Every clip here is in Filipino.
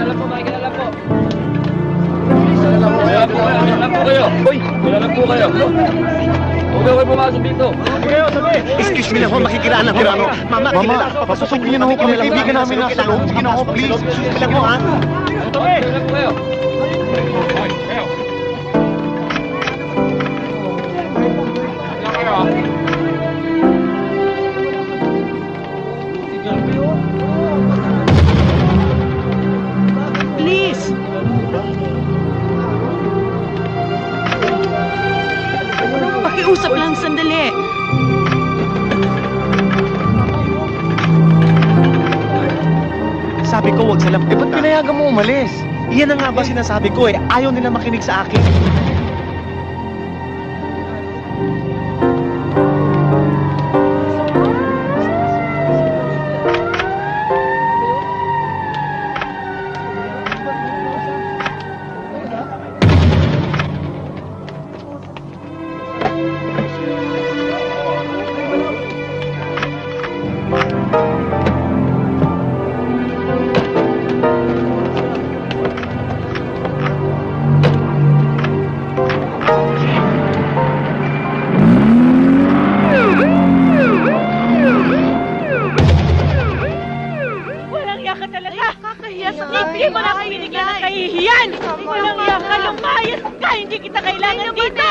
na lang po, makikita lang po. Kilala po kayo. Uy, kilala po kayo. Huwag kayo pumasok dito. Excuse me lang ho, makikilaan lang ho. Mama, papasukin niyo na ho kami. Kaibigan namin nasa loob. Sige na ho, please. Sige lang ho, ha? Kilala po kayo. Please! Pakiusap lang sandali. Sabi ko, wag sila. Ba't pinayagan mo umalis? Iyan na nga ba sinasabi ko eh. Ayaw nila makinig sa akin. Walang iya ka talaga! Kakahiya sa hindi mo na ako binigyan ng kahihiyan! Walang iya ka! Lumayas ka! Hindi kita kailangan dito!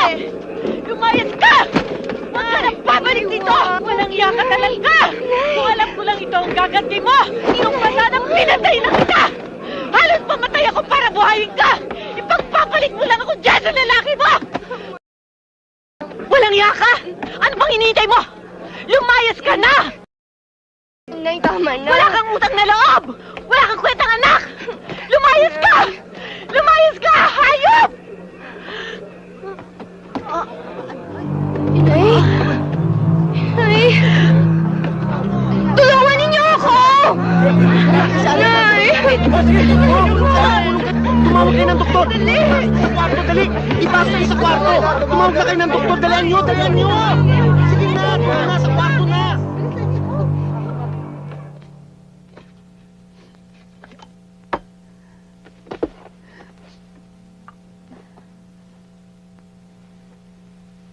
Lumayas ka! Huwag ka nang babalik dito! Walang iya ka talaga! Kung alam ko lang ito ang gaganti mo! Nung pasanang pinatay na kita! Halos pamatay ako para buhayin ka! Ipagpapalit mo lang ako dyan sa lalaki mo! Walang iya ka! Ano bang hinihintay mo? Lumayas ka na! Nay, tama na. Wala kang utang na loob! Wala kang kwentang anak! Lumayas ka! Lumayas ka! Hayop! Nay? Nay? Tulungan ninyo ako! Nay! Tumawag kayo ng doktor! Dali! Sa kwarto, dali! Ipasok kayo sa kwarto! Tumawag na kayo ng doktor! Dalihan nyo! Dalihan nyo! Sige na! Doon na! Sa kwarto na!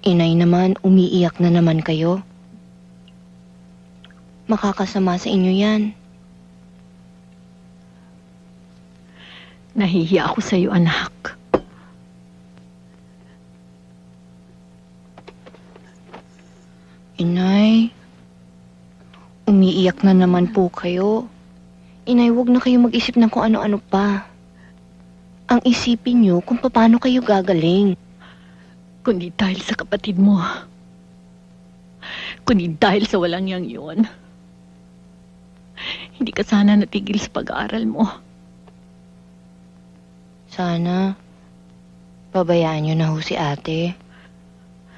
Inay naman, umiiyak na naman kayo. Makakasama sa inyo yan. Nahihiya ako sa iyo, anak. Inay, umiiyak na naman po kayo. Inay, huwag na kayo mag-isip ng kung ano-ano pa. Ang isipin niyo kung paano kayo gagaling. Kundi dahil sa kapatid mo. Kundi dahil sa walang yang yun. Hindi ka sana natigil sa pag-aaral mo. Sana, pabayaan niyo na ho si ate.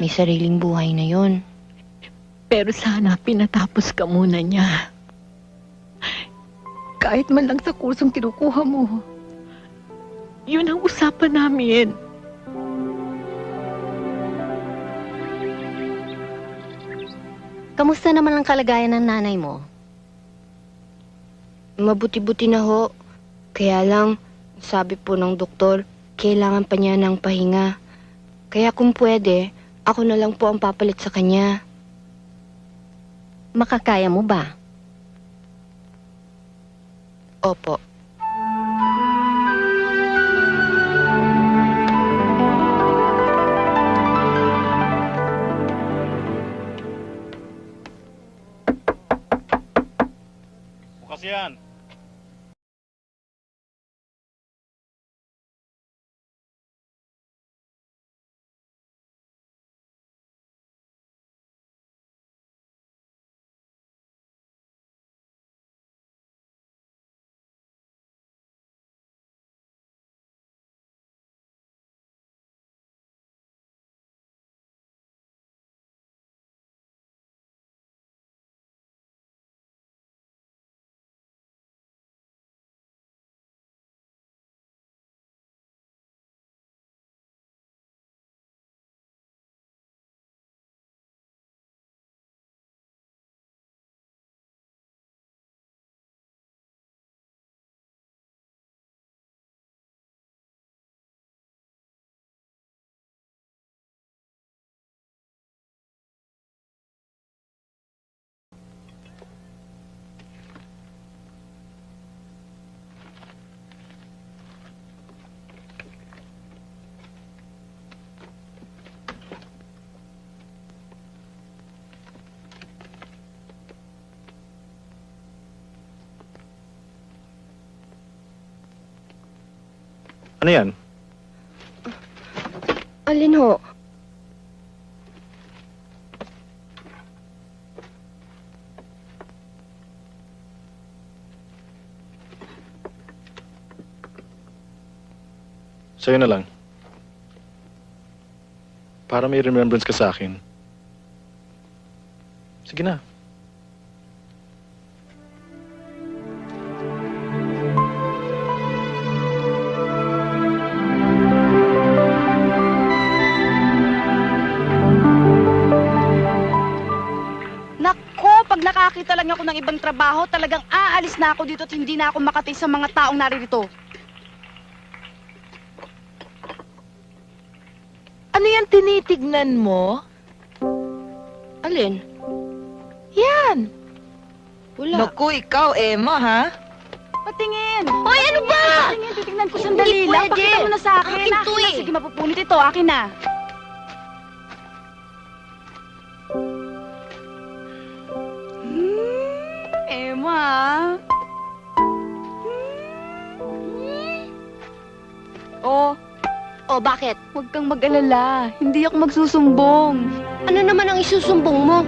May sariling buhay na yon. Pero sana pinatapos ka muna niya. Kahit man lang sa kursong kinukuha mo. Yun ang usapan namin. Kamusta naman ang kalagayan ng nanay mo? Mabuti-buti na ho. Kaya lang, sabi po ng doktor, kailangan pa niya ng pahinga. Kaya kung pwede, ako na lang po ang papalit sa kanya. Makakaya mo ba? Opo. Bukas yan. Ano yan? Alin ho? Sa'yo na lang. Para may remembrance ka sa akin. Sige na. Nako, pag nakakita lang ako ng ibang trabaho, talagang aalis na ako dito at hindi na ako makatay sa mga taong naririto. Ano yan tinitignan mo? Alin? Yan! Wala. Naku, ikaw, Emma, ha? Patingin! Hoy, ano ba? Patingin, titignan ko sandali Hindi lang. pwede. Pakita mo na sa akin. Akin to na. eh. Sige, mapupunit ito. Akin na. Emma. Oh, O, bakit? huwag kang mag-alala. Hindi ako magsusumbong. Ano naman ang isusumbong mo?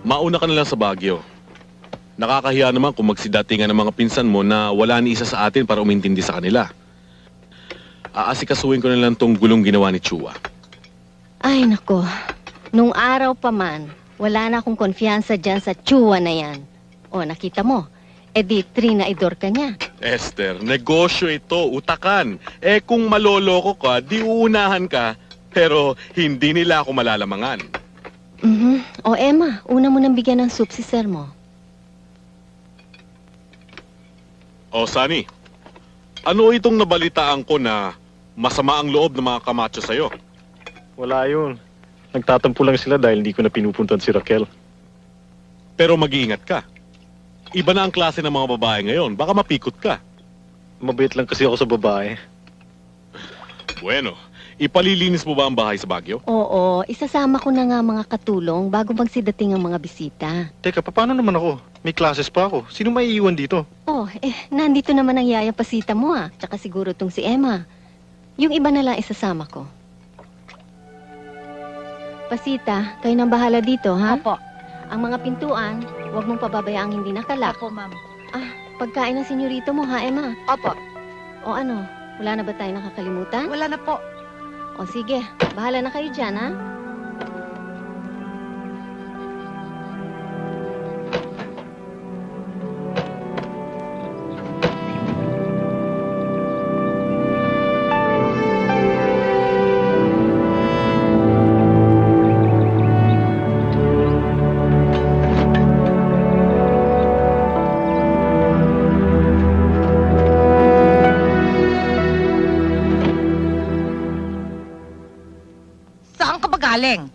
Mauna ka na lang sa Baguio. Nakakahiya naman kung magsidatingan ng mga pinsan mo na wala ni isa sa atin para umintindi sa kanila. Aasikasuhin ko na lang tong gulong ginawa ni Chua. Ay, nako. Nung araw pa man, wala na akong konfiyansa dyan sa tsuwa na yan. O, nakita mo, edi trinaidor ka niya. Esther, negosyo ito, utakan. Eh kung maloloko ka, di uunahan ka, pero hindi nila ako malalamangan. O, Emma, una mo nang bigyan ng soup si sir mo. O, Sunny, ano itong nabalitaan ko na masama ang loob ng mga kamacho sa'yo? Wala yun. Nagtatampo lang sila dahil hindi ko na pinupuntan si Raquel. Pero mag-iingat ka. Iba na ang klase ng mga babae ngayon, baka mapikot ka. Mabait lang kasi ako sa babae. Bueno, ipalilinis mo ba ang bahay sa Baguio? Oo, isasama ko na nga mga katulong bago magsidating ang mga bisita. Teka, paano naman ako? May classes pa ako. Sino may iiwan dito? Oh, nandito naman ang yaya pasita mo tsaka siguro tong si Emma. Yung iba na lang isasama ko. Pasita, kayo nang bahala dito, ha? Opo. Ang mga pintuan, huwag mong pababayaang hindi nakalak. Opo, ma'am. Pagkain ng senyorito mo, ha, Emma? Opo. O ano, wala na ba tayo nakakalimutan? Wala na po. O sige, bahala na kayo dyan, ha? Saan ka ba galing?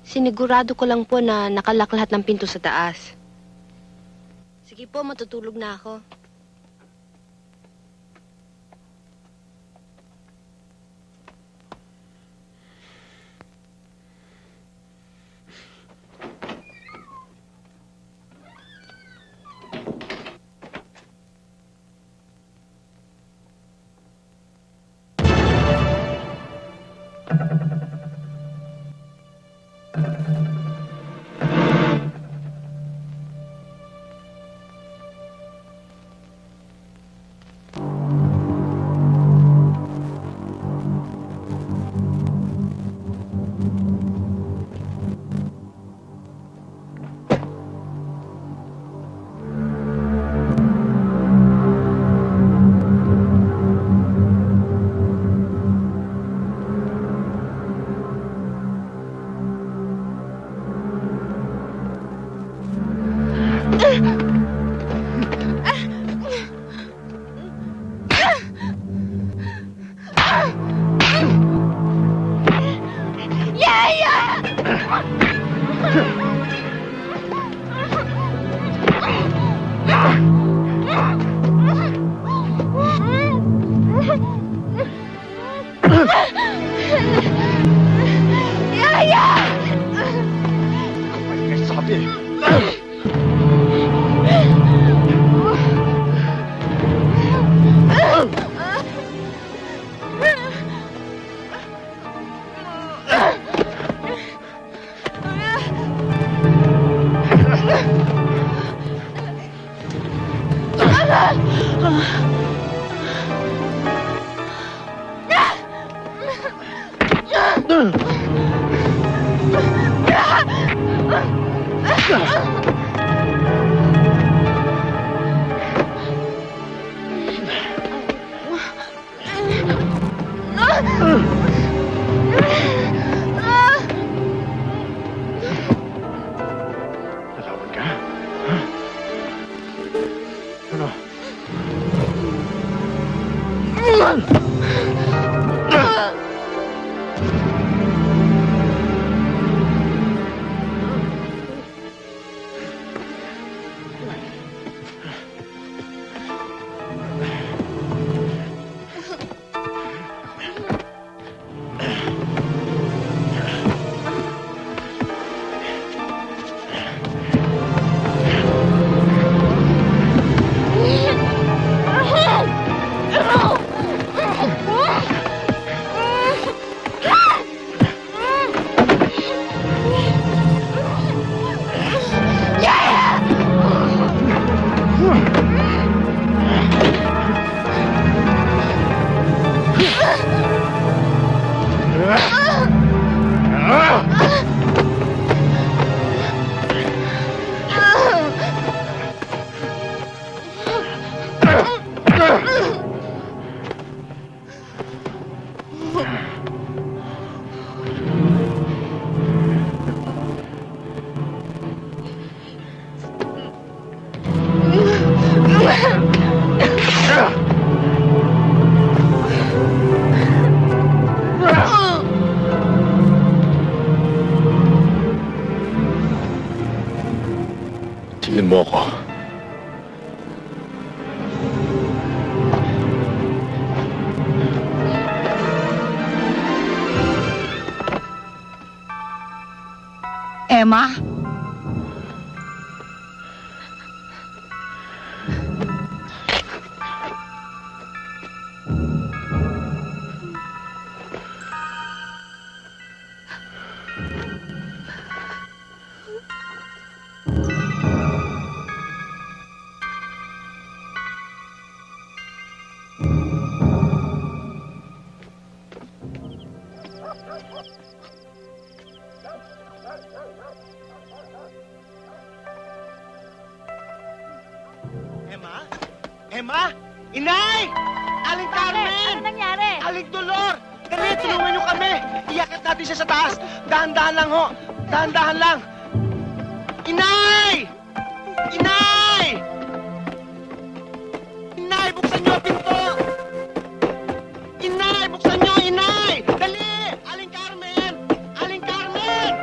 Sinigurado ko lang po na nakalak lahat ng pinto sa taas. Sige po, matutulog na ako. Nalawan ka? Ha? Ano? Tingnan mo ako. Emma? Emma? Emma? Inay! Aling Carmen! Ano nangyari? Aling Dolor! Dali, tulungan niyo kami! Iyakat natin siya sa taas! Dahan-dahan lang ho! Dahan-dahan lang! Inay! Inay! Inay, buksan niyo ang pinto! Inay, buksan niyo! Inay! Dali! Aling Carmen! Aling Carmen!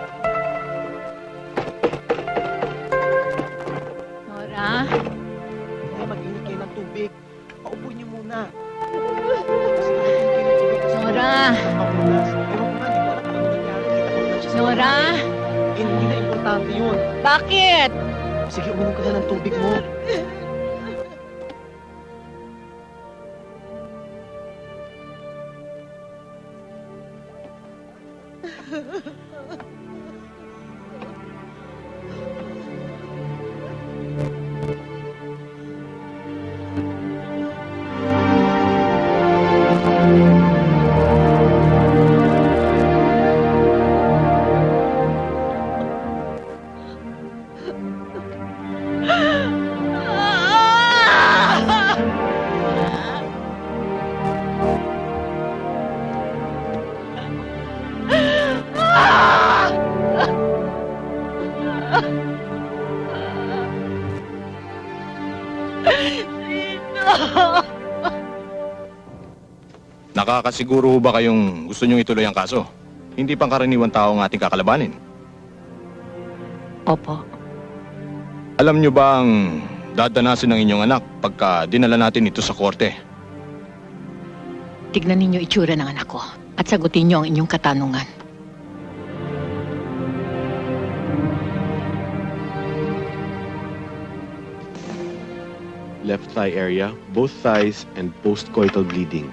Nora? Inay, mag-init kayo ng tubig. Paupo niyo muna. Mas mag-init kayo ng tubig kasi Nora! mapunas. Ewan ko nga, hindi ko alam kung ano nangyari. Kita ko lang siya sa Nora? Hindi na importante yun. Bakit? Sige, uminom ka na ng tubig mo. Nakakasiguro ho ba kayong gusto niyong ituloy ang kaso? Hindi pang karaniwang tao ang ating kakalabanin. Opo. Alam niyo ba ang dadanasin ng inyong anak pagka dinala natin ito sa korte? Tignan ninyo itsura ng anak ko at sagutin niyo ang inyong katanungan. Left thigh area, both thighs, and postcoital bleeding.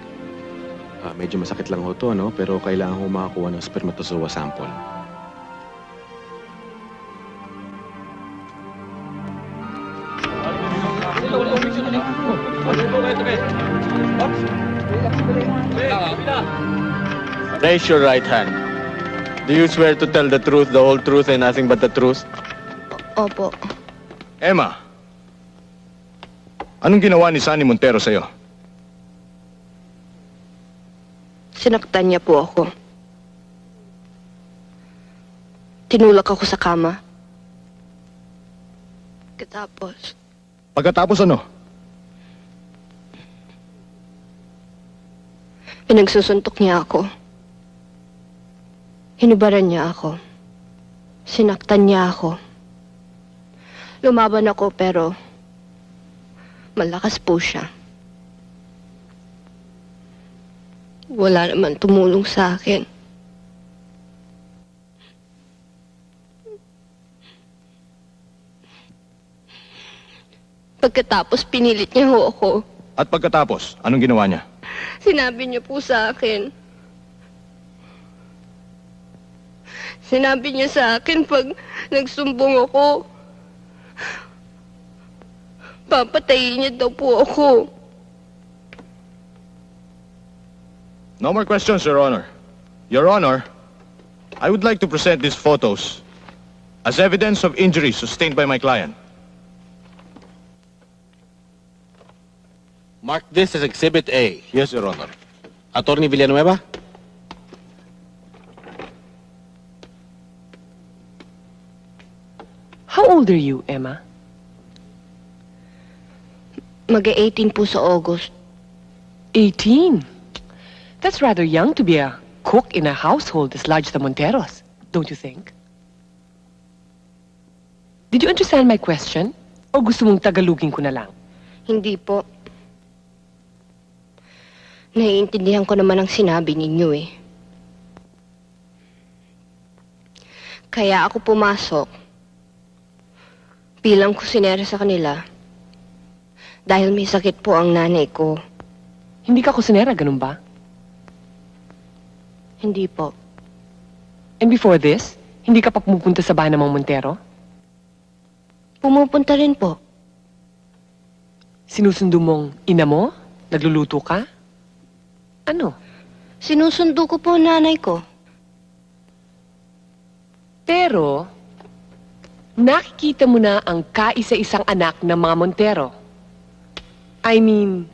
Medyo masakit lang ho to, no? Pero kailangan ho makakuha ng spermatozoa sample. Wala, wala, wala. Raise your right hand. Do you swear to tell the truth, the whole truth, and nothing but the truth? Opo. Emma, anong ginawa ni Sunny Montero sa'yo? Sinaktan niya po ako. Tinulak ako sa kama. Pagkatapos ano? Pinagsusuntok niya ako. Hinubaran niya ako. Sinaktan niya ako. Lumaban ako pero malakas po siya. Wala naman tumulong sa akin. Pagkatapos pinilit niya ho ako. At pagkatapos, anong ginawa niya? Sinabi niya po sa akin. Sinabi niya sa akin pag nagsumbong ako, papatayin niya daw po ako. No more questions, Your Honor. Your Honor, I would like to present these photos as evidence of injuries sustained by my client. Mark this as Exhibit A. Yes, Your Honor. Attorney Villanueva? How old are you, Emma? Mag-18 po sa August. 18. That's rather young to be a cook in a household as large as the Monteros, don't you think? Did you understand my question? O gusto mong tagalugin ko na lang? Hindi po. Naiintindihan ko naman ang sinabi ninyo eh. Kaya ako pumasok bilang kusinera sa kanila dahil may sakit po ang nanay ko. Hindi ka kusinera, ganun ba? Hindi po. And before this, hindi ka pa pumupunta sa bahay ng mga Montero? Pumupunta rin po. Sinusundo mong ina mo? Nagluluto ka? Ano? Sinusundo ko po ang nanay ko. Pero, nakikita mo na ang kaisa-isang anak ng mga Montero. I mean,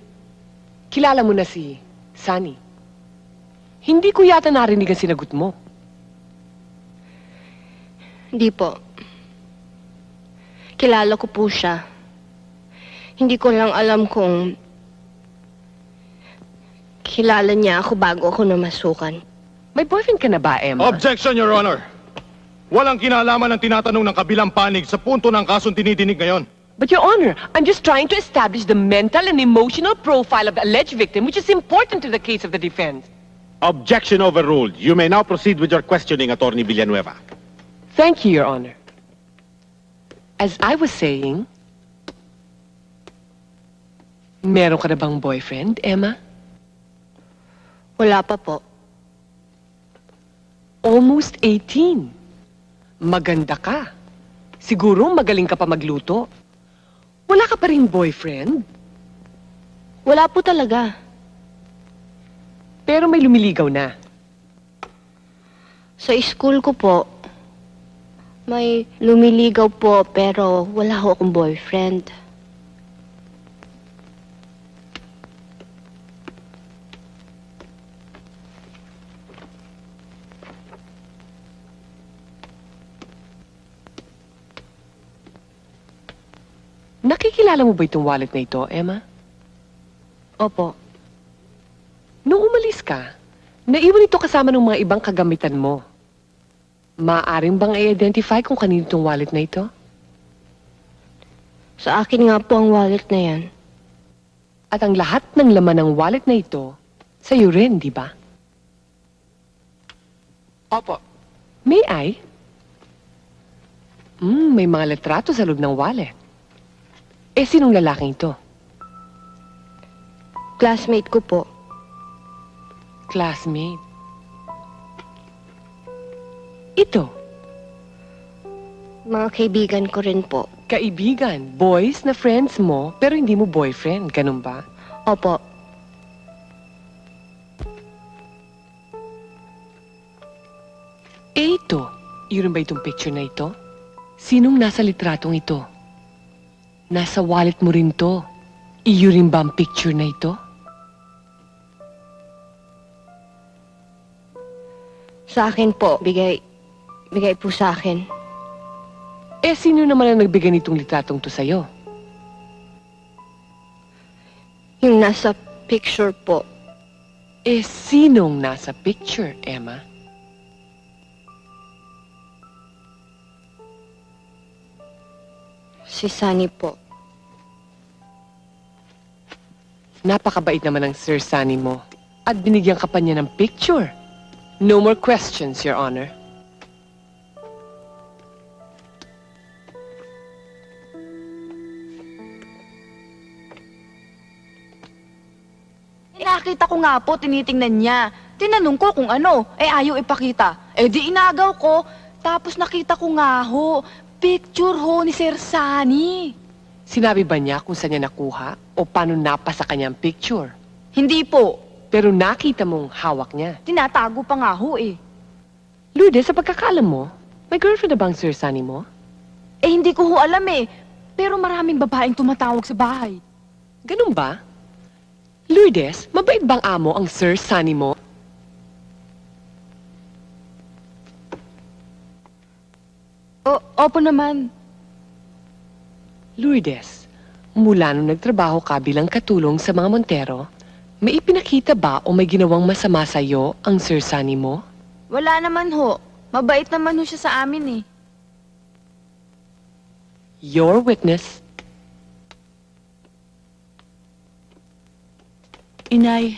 kilala mo na si Sunny. Hindi ko yata narinig ang sinagot mo. Hindi po. Kilala ko po siya. Hindi ko lang alam kung kilala niya ako bago ako namasukan. May boyfriend ka na ba, Emma? Objection, Your Honor. Walang kinalaman ang tinatanong ng kabilang panig sa punto ng kasong tinidinig ngayon. But Your Honor, I'm just trying to establish the mental and emotional profile of the alleged victim, which is important to the case of the defense. Objection overruled. You may now proceed with your questioning, Attorney Villanueva. Thank you, Your Honor. As I was saying, meron ka na bang boyfriend, Emma? Wala pa po. Almost 18. Maganda ka. Siguro magaling ka pa magluto. Wala ka pa rin boyfriend? Wala po talaga. Pero may lumiligaw na. Sa school ko po, may lumiligaw po pero wala ho akong boyfriend. Nakikilala mo ba itong wallet na ito, Emma? Opo. Nung umalis ka, naiwan ito kasama ng mga ibang kagamitan mo. Maaaring bang i-identify kung kanino itong wallet na ito? Sa akin nga po ang wallet na yan. At ang lahat ng laman ng wallet na ito, sa'yo rin, di ba? Opo. May I? May mga litrato sa loob ng wallet. Eh, sinong lalaking ito? Classmate ko po. Classmate. Ito, Mga kaibigan ko rin po. kaibigan, boys na friends mo, pero hindi mo boyfriend, ganun ba? Opo. ito. Yun ba itong picture na ito? Sinong nasa litratong ito? Nasa wallet mo rin to. Iyo rin ba ang picture na ito? Sa akin po, bigay po sa akin. Eh, sino naman ang nagbigay nitong litratong to sa'yo? Yung nasa picture po. Eh, sinong nasa picture, Emma? Si Sunny po. Napakabait naman ng Sir Sunny mo. At binigyan ka pa niya ng picture. No more questions, Your Honor. Nakita ko nga po, tinitingnan niya. Tinanong ko kung ano, ayaw ipakita. Di inagaw ko, tapos nakita ko nga ho, picture ho ni Sir Sunny. Sinabi ba niya kung saan niya nakuha o paano napasa kanyang picture? Hindi po, Pero nakita mong hawak niya. tinatago pa nga ho Lourdes, sa pagkakalam mo, may girlfriend na bang Sir Sunny mo? Hindi ko ho alam pero maraming babaeng tumatawag sa bahay. Ganun ba? Lourdes, mabait bang amo ang Sir Sunny mo? Opo naman. Lourdes, mula nung nagtrabaho ka bilang katulong sa mga Montero, may ipinakita ba o may ginawang masama sa'yo ang Sir Sunny mo? Wala naman ho. Mabait naman ho siya sa amin Your witness. Inay,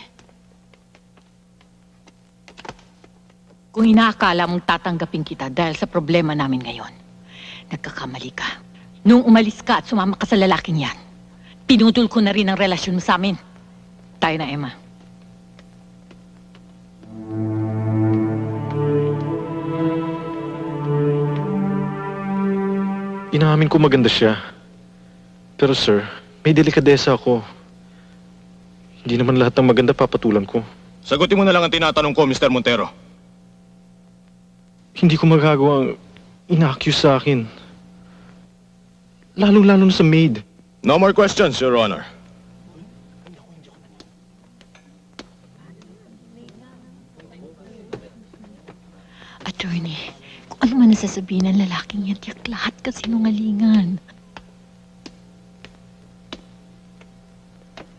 kung inaakala mong tatanggapin kita dahil sa problema namin ngayon, nagkakamali ka. Nung umalis ka at sumama ka sa lalaking yan, pinutol ko na rin ang relasyon mo sa amin. Tayo na, Emma. Inaamin ko maganda siya. Pero sir, may delikadesa ako. Hindi naman lahat ng maganda papatulan ko. Sagutin mo na lang ang tinatanong ko, Mr. Montero. Hindi ko magagawa ang ina-accuse sa akin. Lalo-lalo na sa maid. No more questions, Your Honor. Attorney, kung ano man nasasabihin ng lalaking yan, tiyak lahat kasinungalingan.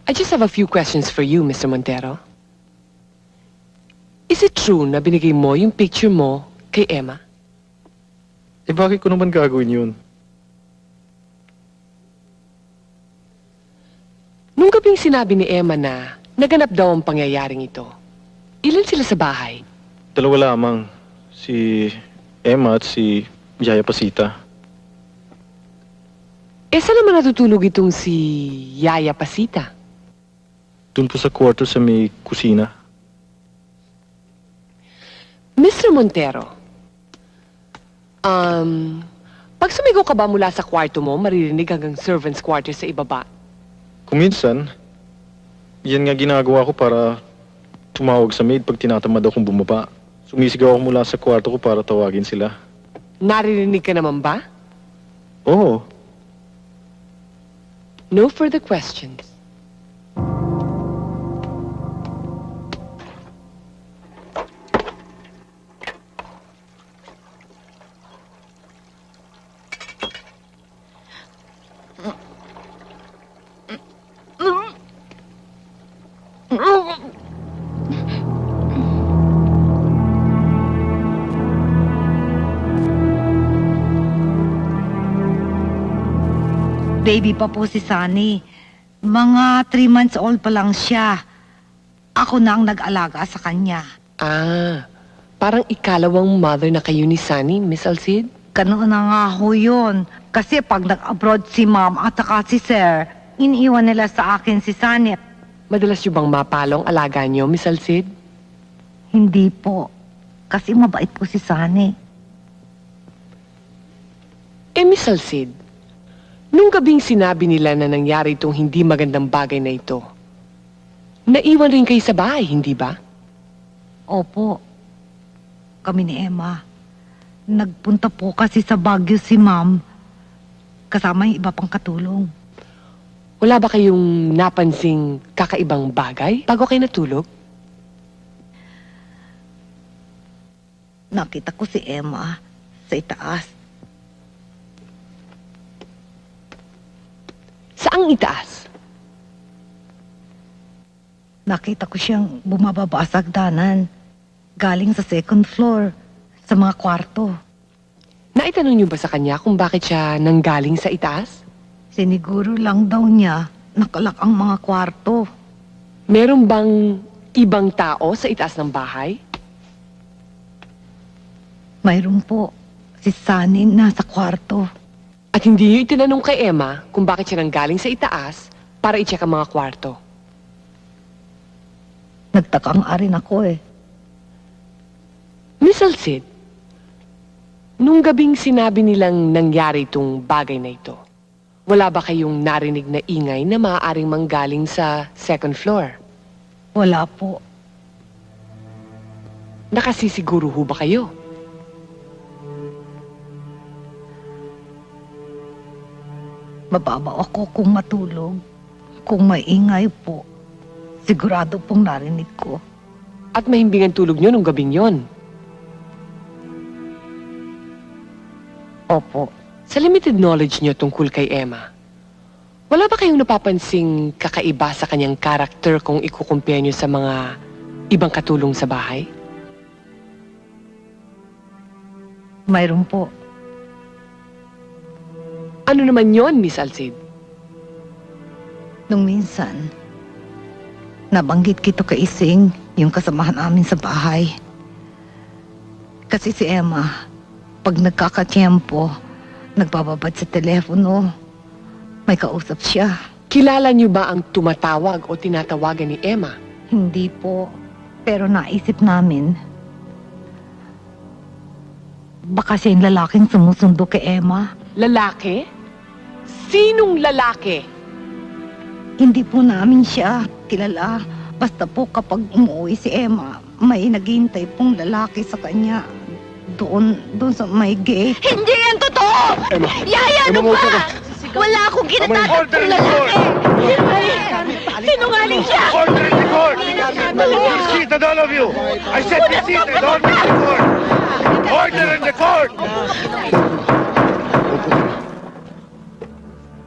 I just have a few questions for you, Mr. Montero. Is it true na binigay mo yung picture mo kay Emma? Eh bakit ko naman gagawin yun? Nung gabing sinabi ni Emma na naganap daw ang pangyayaring ito, ilan sila sa bahay? Dalawa lamang. Si Emma at si Yaya Pasita. Eh, saan naman natutulog itong si Yaya Pasita? Doon po sa kwarto sa may kusina. Mr. Montero, pag sumigaw ka ba mula sa kwarto mo, maririnig hanggang servants' quarters sa ibaba? Kung minsan, yan nga ginagawa ko para tumawag sa maid pag tinatamad akong bumaba. Sumisigaw ako mula sa kwarto ko para tawagin sila. Naririnig ka naman ba? Oo. No further questions. Baby pa po si Sunny. Mga 3 months old pa lang siya. Ako na ang nag-alaga sa kanya. Ah, parang ikalawang mother na kayo ni Sunny, Miss Alcid? Ganoon na nga ho yun. Kasi pag nag-abroad si ma'am at saka si sir, iniiwan nila sa akin si Sunny. Madalas yung bang mapalong alaga niyo, Miss Alcid? Hindi po. Kasi mabait po si Sunny. Eh, Miss Alcid, nung gabing sinabi nila na nangyari itong hindi magandang bagay na ito, naiwan rin kayo sa bahay, hindi ba? Opo. Kami ni Emma. Nagpunta po kasi sa Baguio si Ma'am. Kasama yung iba pang katulong. Wala ba kayong napansing kakaibang bagay bago kayo natulog? Nakita ko si Emma sa itaas. Saang itaas? Nakita ko siyang bumababa sa hagdanan. Galing sa second floor, sa mga kwarto. Naitanong niyo ba sa kanya kung bakit siya nanggaling sa itaas? Siniguro lang daw niya nakalak ang mga kwarto. Meron bang ibang tao sa itaas ng bahay? Mayroon po. Si Sunny nasa kwarto. At hindi niyo itinanong kay Emma kung bakit siya nanggaling sa itaas para i-check ang mga kwarto. Nagtakang arin ako eh. Miss Alcid, nung gabing sinabi nilang nangyari itong bagay na ito, wala ba kayong narinig na ingay na maaaring manggaling sa second floor? Wala po. Nakasisiguro ho ba kayo? Mababaw ako kung matulog. Kung may ingay po, sigurado pong narinig ko. At mahimbing ang tulog niyo nung gabing yon. Opo. Sa limited knowledge niyo tungkol kay Emma, wala ba kayong napapansing kakaiba sa kanyang karakter kung ikukumpare niyo sa mga ibang katulong sa bahay? Mayroon po. Ano naman yon, Miss Alcid? Nung minsan, nabanggit kito kay Ising, yung kasamahan namin sa bahay. Kasi si Emma, pag nagkakatiyempo, nagbababad sa telepono, may kausap siya. Kilala niyo ba ang tumatawag o tinatawagan ni Emma? Hindi po, pero naisip namin, baka siya yung lalaking sumusundo kay Emma. Lalaki? Sinong lalaki? Hindi po namin siya kilala. Basta po kapag umuwi si Emma, may naghihintay pong lalaki sa kanya. Doon sa may gate. Hindi yan totoo! Yaya, ano ba? Wala akong kinatatakong lalaki! Sinungaling siya! Order in the court! Be seated, all of you! I said be seated, order in the court! Order in the court!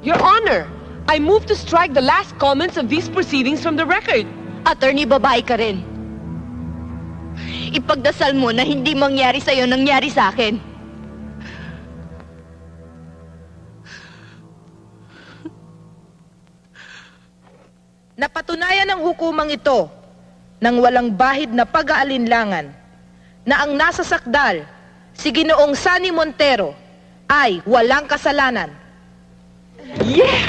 Your Honor, I move to strike the last comments of these proceedings from the record. Attorney, babae ka rin. Ipagdasal mo na hindi mangyari sa'yo nangyari sa akin. Napatunayan ng hukumang ito ng walang bahid na pag-aalinlangan na ang nasa sakdal, si Ginoong Sunny Montero, ay walang kasalanan. Yes!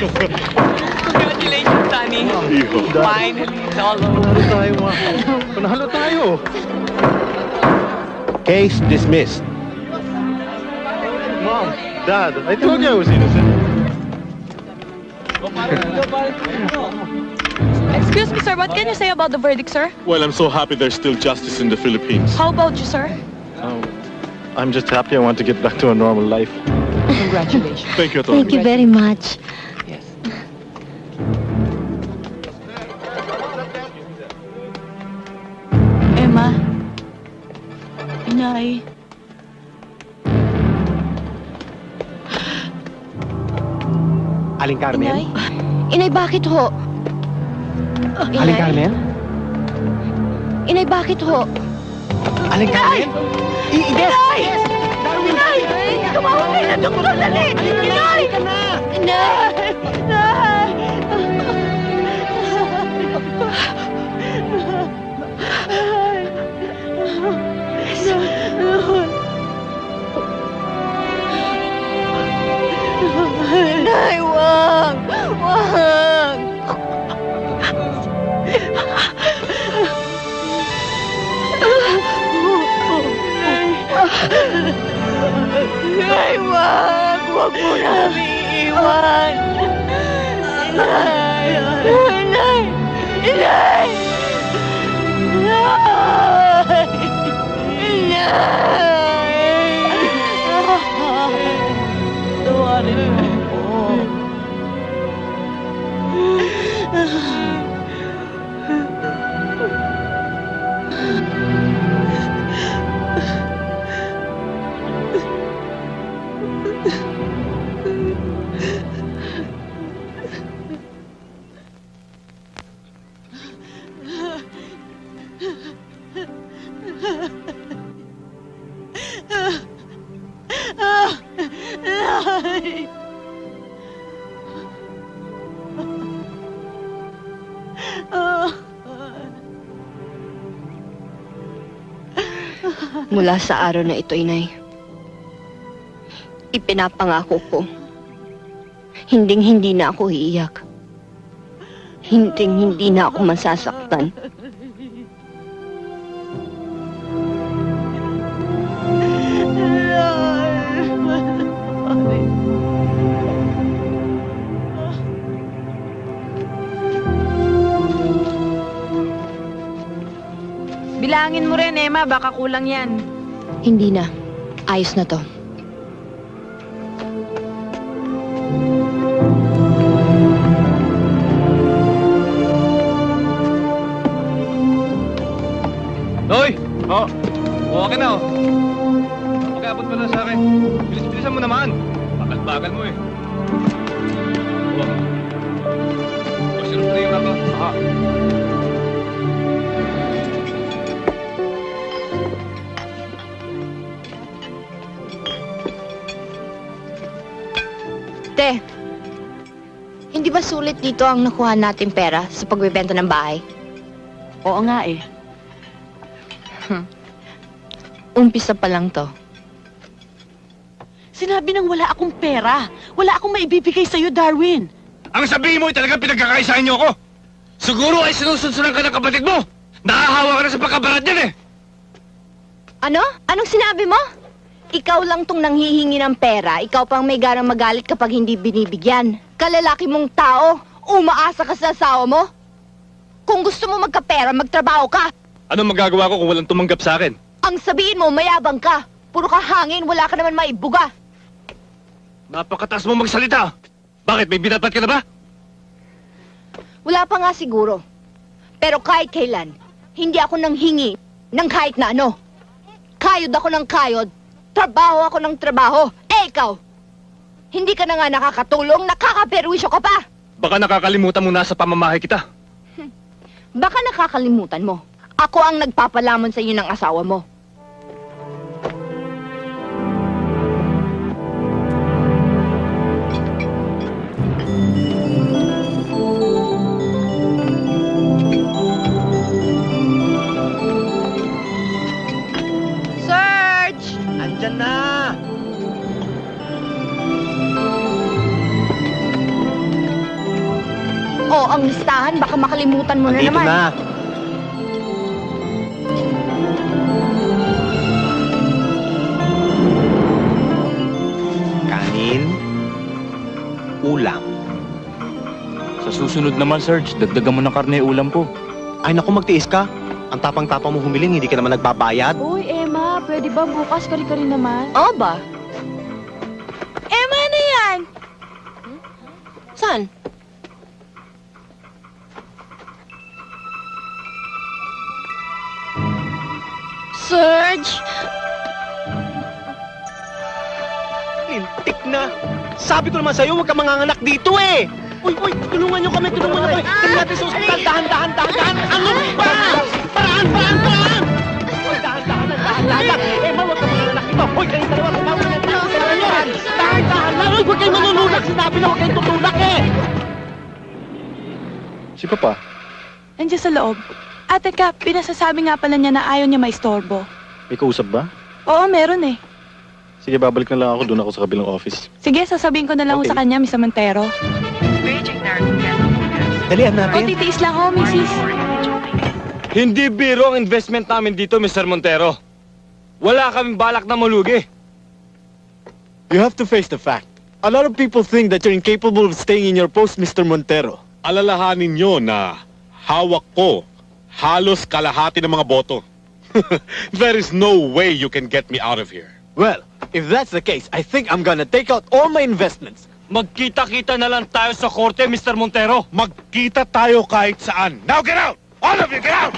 Congratulations, Sunny. Finally, it's all over. Panalo tayo. Case dismissed. Mom, Dad, I told you I was innocent. Excuse me, sir. What can you say about the verdict, sir? Well, I'm so happy there's still justice in the Philippines. How about you, sir? I'm just happy I want to get back to a normal life. Congratulations. Thank you, Atty. Thank you very much. Yes. Emma. Inay. Aling Carmen? Inay. Inay, bakit ho? Aling Carmen? Inay, bakit ho? Aling Carmen? Inay! Inay! Tumawag kayo ng doktor, dali! Inay! Inay! Inay! Inay, wag! Wag! Inay, wag! Wag mo namin iiwan! Inay! Inay! Inay! Inay! Inay! patawarin mo ako. Mula sa araw na ito, Inay, ipinapangako ko, hinding-hindi na ako iiyak. Hinding-hindi na ako masasaktan. Bilangin mo rin, Emma, baka kulang yan. Hindi na. Ayos na to. Noy! Oh! Okay na, oh. Pag-abot mo na sa akin. Bilis-bilisan mo naman. Bagal-bagal mo, eh. Oh. Pasirap na yung ako. Aha. Te, hindi ba sulit dito ang nakuha nating pera sa pagbebenta ng bahay? Oo nga eh. Umpisa pa lang to. Sinabi nang wala akong pera. Wala akong maibibigay sa'yo, Darwin. Ang sabihin mo ay talagang pinagkakaisahan niyo ako. Siguro ay sinusunsunan ka ng kapatid mo. Nakahawa ka na sa pagkabarat niyan, eh. Ano? Anong sinabi mo? Ikaw lang tong nanghihingi ng pera. Ikaw pang may garang magalit kapag hindi binibigyan. Kalalaki mong tao, umaasa ka sa asawa mo. Kung gusto mo magkapera, magtrabaho ka. Anong magagawa ko kung walang tumanggap sa akin? Ang sabihin mo, mayabang ka. Puro ka hangin, wala ka naman maibuga. Napakataas mo magsalita. Bakit? May binabat ka na ba? Wala pa nga siguro. Pero kahit kailan, hindi ako nanghingi ng kahit na ano. Kayod ako ng kayod, trabaho ako ng trabaho. Eh ikaw, hindi ka na nga nakakatulong, nakakaperwisyo ka pa. Baka nakakalimutan mo na sa pamamahay kita. Baka nakakalimutan mo. Ako ang nagpapalamon sa iyo ng asawa mo. Search! Andyan na! Oh, ang listahan, baka makalimutan mo na Andito naman. na. Kanin, ulam. Sa susunod naman, Serge, dagdagan mo ng karne ulam ko. Ay naku, magtiis ka. Ang tapang-tapang mo humiling, hindi ka naman nagbabayad. Uy, Emma, pwede ba bukas kari-kari naman? Oo ba? Emma, ano yan? Saan? Serge! Lintik na. Sabi ko naman sa'yo, huwag ka manganganak dito eh. Uy, tulungan nyo kami, tulungan nyo kami. Dali natin sa ospital, dahan. Ano ba? Paraan! Uy, dahan lang. Emma, huwag ka manganganak dito. Uy, kayo dalawa, sumama na tayo. Dahan lang. Uy, huwag kayo manunulak. Sinabi na huwag kayong tutulak eh. Si Papa, Nandiyan sa loob. At teka, pinasasabi nga pala niya na ayaw niya maistorbo. may kausap ba? Oo, meron eh. Sige, babalik na lang ako. Doon ako sa kabilang office. Sige, sasabihin ko na lang Okay. sa kanya, Mr. Montero. Dalian O, natin. titiis lang ho, Mrs. Hindi biro ang investment namin dito, Mr. Montero. Wala kaming balak na malugi. You have to face the fact. A lot of people think that you're incapable of staying in your post, Mr. Montero. Alalahanin nyo na hawak ko halos kalahati ng mga boto. There is no way you can get me out of here. Well, if that's the case, I think I'm gonna take out all my investments. Magkita-kita na lang tayo sa korte, Mr. Montero. Magkita tayo kahit saan. Now get out! All of you, get out!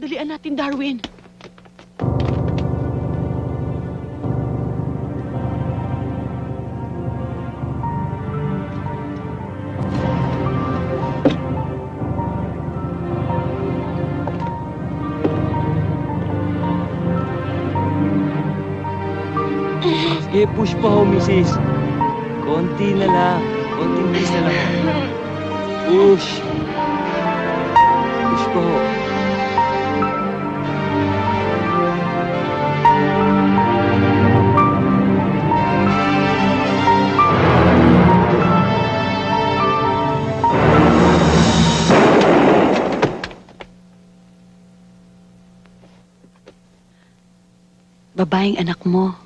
Dalian natin, Darwin. Sige, push pa ho, misis. Konti na lang. Konting bilis na lang. Push. Push pa ho. Babaeng anak mo.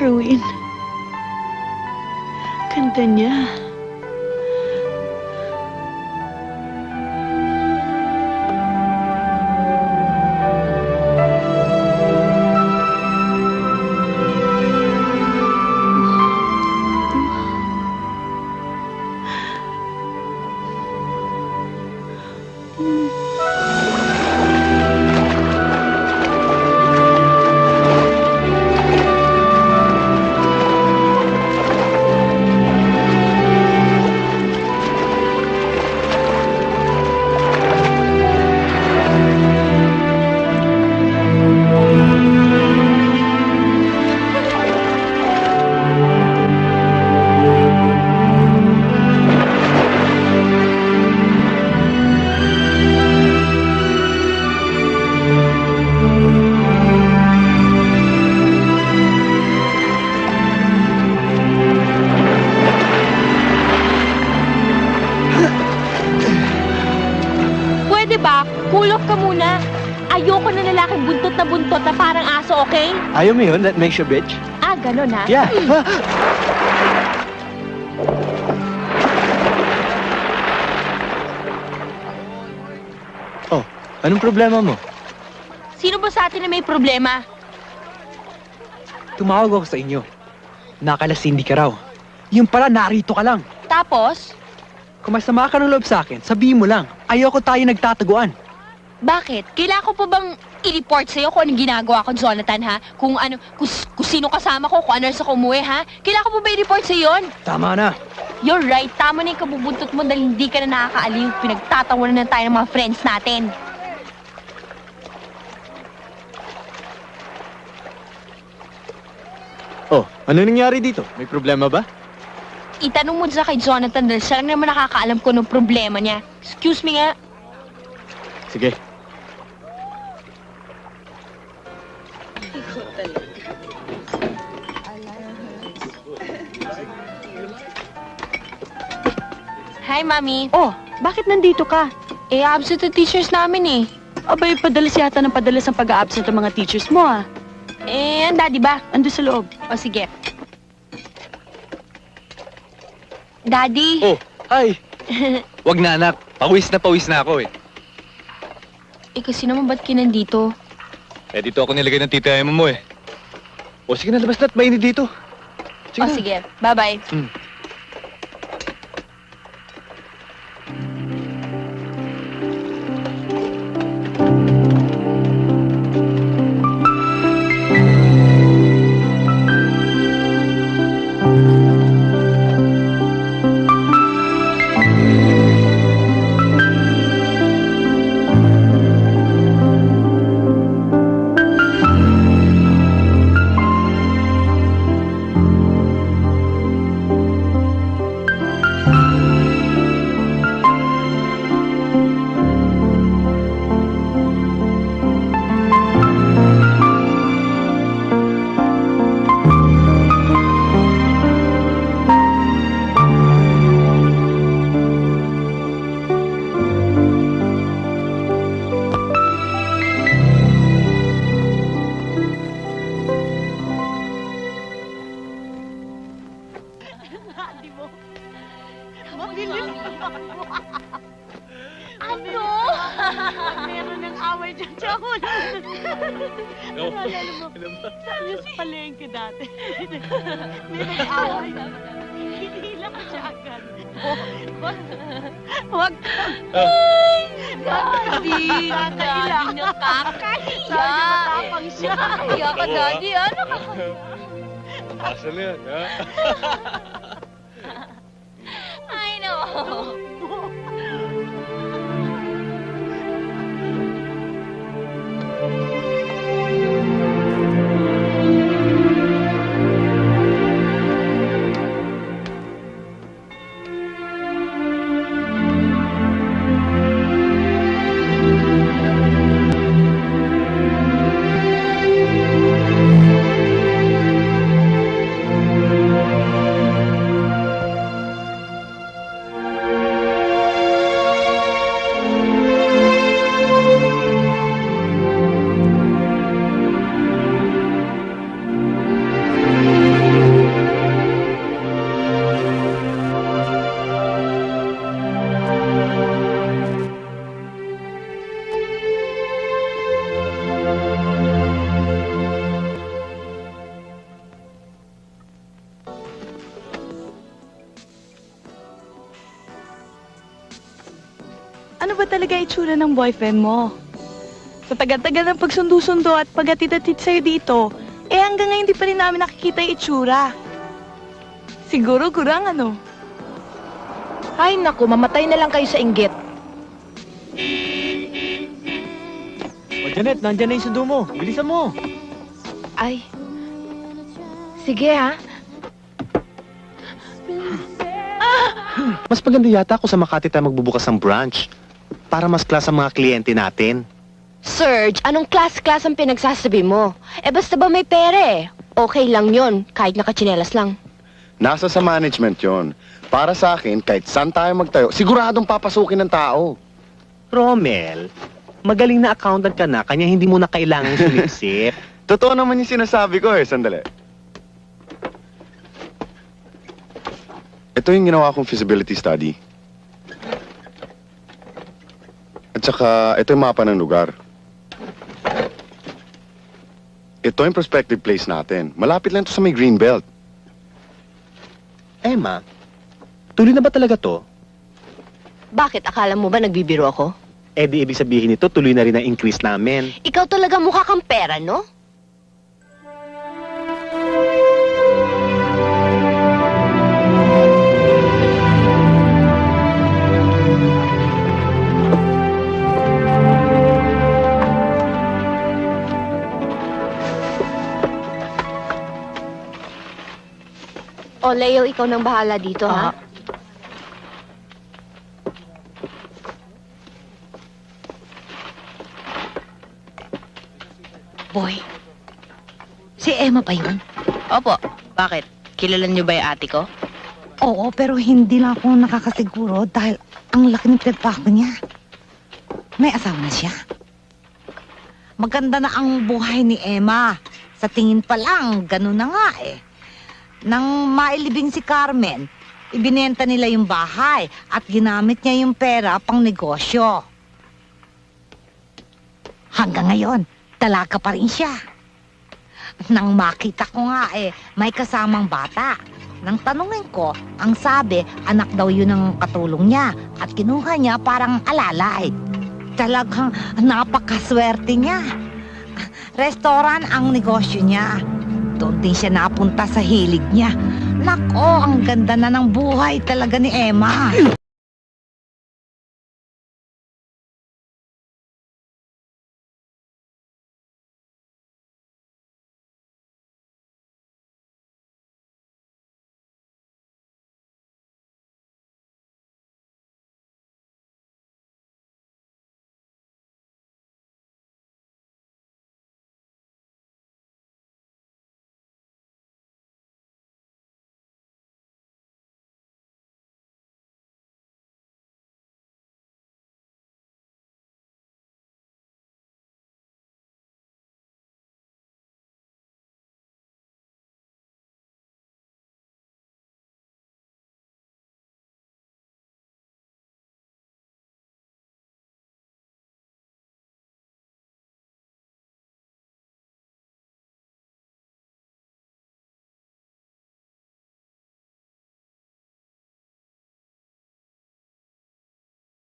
Darwin. Ganda niya. Pwede ba? Cool off ka muna. Ayoko na lalaking buntot na parang aso, okay? Ayaw mo yun? That makes you bitch? Ah, ganun ha? Yeah. Oh, anong problema mo? Sino ba sa atin na may problema? Tumawag ako sa inyo. Nakalasindi ka raw. Yung pala, narito ka lang. Tapos, Kung masama ka ng loob sa akin, sabihin mo lang. Ayoko tayo nagtataguan. bakit? Kailangan ko pa bang i-report sa'yo kung anong ginagawa ko, Jonathan, ha? Kung sino kasama ko, kung ano sa kumuwi, ha? Kailangan ko pa ba i-report sa'yo yun? Tama na. You're right. Tama na yung kabubuntot mo dahil hindi ka na nakakaaliw. Pinagtatawanan na tayo ng mga friends natin. Oh, ano nangyari dito? May problema ba? Itanong mo dyan kay Jonathan dahil siya lang naman nakakaalam ko ng problema niya. Excuse me nga. Sige. Hi, Mami. Oh, bakit nandito ka? Eh, absent ang teachers namin eh. Abay, padalas yata ng padalas ang pag-a-absent ng mga teachers mo, ah. Eh, ang daddy ba? Ando sa loob. O, sige. Daddy. Oh, hi. Wag na anak. Pawis na ako eh. Eh, kasi naman ba't kinandito? Eh, dito ako nilagay ng tita Emma mo eh. O sige na, labas na't mainit dito. O, sige. Bye-bye. Hindi mo. Mabilis naman mo. Ano? Meron ng away dyan sa ulan. Naalala mo, tayo sa palengke dati. May nag-away. Hinila ko siya agad. Huwag ka. Daddy, daddy niya kakahiya. Matapang siya. Kaya ka, daddy, ano ka? Asa na yan, ha? I know. Ano ba talaga itsura ng boyfriend mo? Sa tagal-tagal ng pagsundo-sundo at paghatid-hatid sa'yo dito, hanggang ngayon di pa rin namin nakikita yung itsura. Siguro kurang ano? Ay naku, mamatay na lang kayo sa inggit. O Janet, nandyan na yung sundo mo. Bilisan mo. Ay. Sige ha. Mas maganda yata ako sa Makati tayo magbubukas ng branch para mas class ang mga kliyente natin. Serge, anong class-class ang pinagsasabi mo? Basta ba may pera eh. Okay lang yon, kahit nakatsinelas lang. Nasa sa management yon. Para sa akin, kahit saan tayo magtayo, siguradong papasukin ng tao. Romel, magaling na accountant ka na, kanya hindi mo na kailangang sumipsip. Totoo naman yung sinasabi ko eh, sandali. Ito yung ginawa kong feasibility study. At saka, ito yung mapa ng lugar. Ito yung prospective place natin. Malapit lang to sa may Greenbelt. Emma, tuloy na ba talaga to? Bakit? Akala mo ba nagbibiro ako? Di ibig sabihin nito, tuloy na rin ang increase namin. Ikaw talaga mukha kang pera, no? O, Leo, ikaw nang bahala dito, ha? Boy, si Emma ba yun? Opo. Bakit? Kilala niyo ba yung ate ko? Oo, pero hindi lang ako nakakasiguro dahil ang laki ng pinagpako niya. May asawa na siya. Maganda na ang buhay ni Emma. Sa tingin pa lang, ganun na nga eh. Nang mailibing si Carmen, ibinenta nila yung bahay at ginamit niya yung pera pang negosyo. Hanggang ngayon, dalaga pa rin siya. Nang makita ko nga may kasamang bata. Nang tanungin ko, ang sabi, anak daw yun ng katulong niya at kinuha niya parang alalay. Talagang napakaswerte niya. Restaurant ang negosyo niya. Doon din siya napunta sa hilig niya. Nako, ang ganda na ng buhay talaga ni Emma.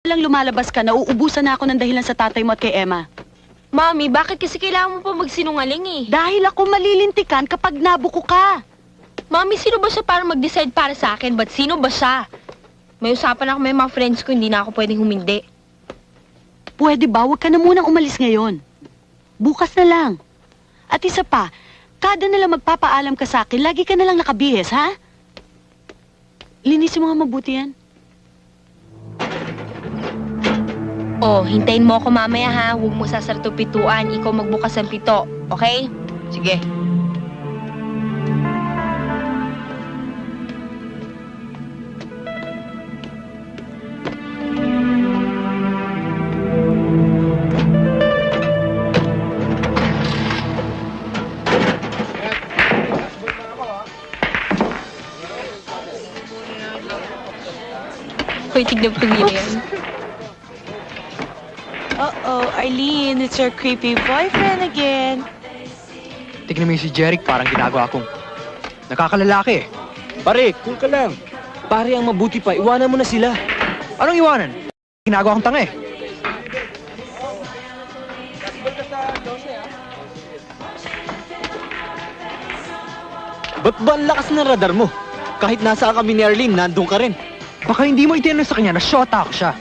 lang lumalabas ka, nauubusan na ako ng dahilan sa tatay mo at kay Emma. Mami, bakit kasi kailangan mo pa magsinungaling eh? Dahil ako malilintikan kapag nabuko ka. Mami, sino ba siya para mag-decide para sa akin? Ba't sino ba siya? May usapan ako may mga friends ko, hindi na ako pwedeng humindi. Pwede ba, huwag ka na munang umalis ngayon. Bukas na lang. At isa pa, kada na lang magpapaalam ka sa akin, lagi ka na lang nakabihis, ha? Linisin mo nga mabuti yan. Oh, hintayin mo ako mamaya ha. Huwag mo sasarto pituan. Ikaw magbukas ang pito. Okay? Sige. Hoy, tignan mo yan. Uh-oh, Arlene, it's your creepy boyfriend again. Tignan mo yung si Jeric, parang ginagawa kong nakakalalaki. Pare, cool ka lang. Pare, ang mabuti pa, iwanan mo na sila. Anong iwanan? Ginagawa kong tanga eh. Ba't ba ang lakas ng radar mo? Kahit nasa kami ni Arlene, nandun ka rin. Baka hindi mo itinanong sa kanya na shota ako siya.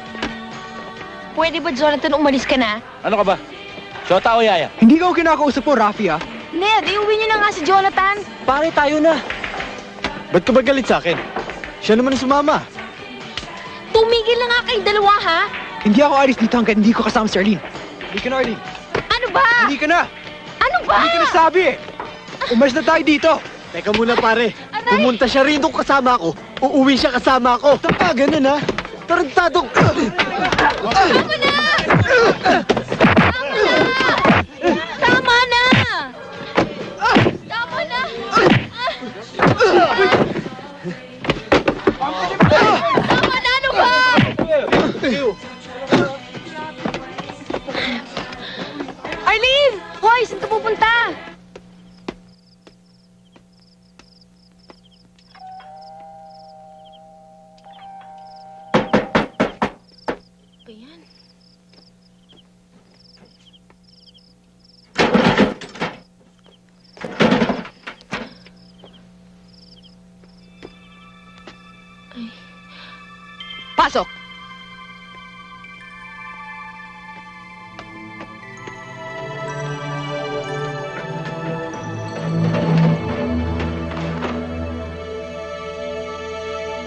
Pwede ba, Jonathan, umalis ka na? Ano ka ba? Shota o yaya? Hindi ka ako kinakausap mo, Rafi ah. Ned, iuwi niyo na nga si Jonathan. Pare, tayo na. Ba't ka ba galit sa akin? Siya naman ang sumama. Tumigil na nga kayong dalawa, ha? Hindi ako alis dito hanggang hindi ko kasama si Arlene. Hindi ka na, Arlene. Ano ba? Hindi ka na. Ano ba? Hindi ka na sabi eh. Umalis na tayo dito. Teka muna, pare. Pumunta siya rin nung kasama ko. Uuwi siya kasama ko. Tama, ganun ha. Tarantadong... Tama na! Tama na! Tama na! Tama na! Ano ba? Arlene! Hoy, saan ka pupunta? Ayan. Pasok!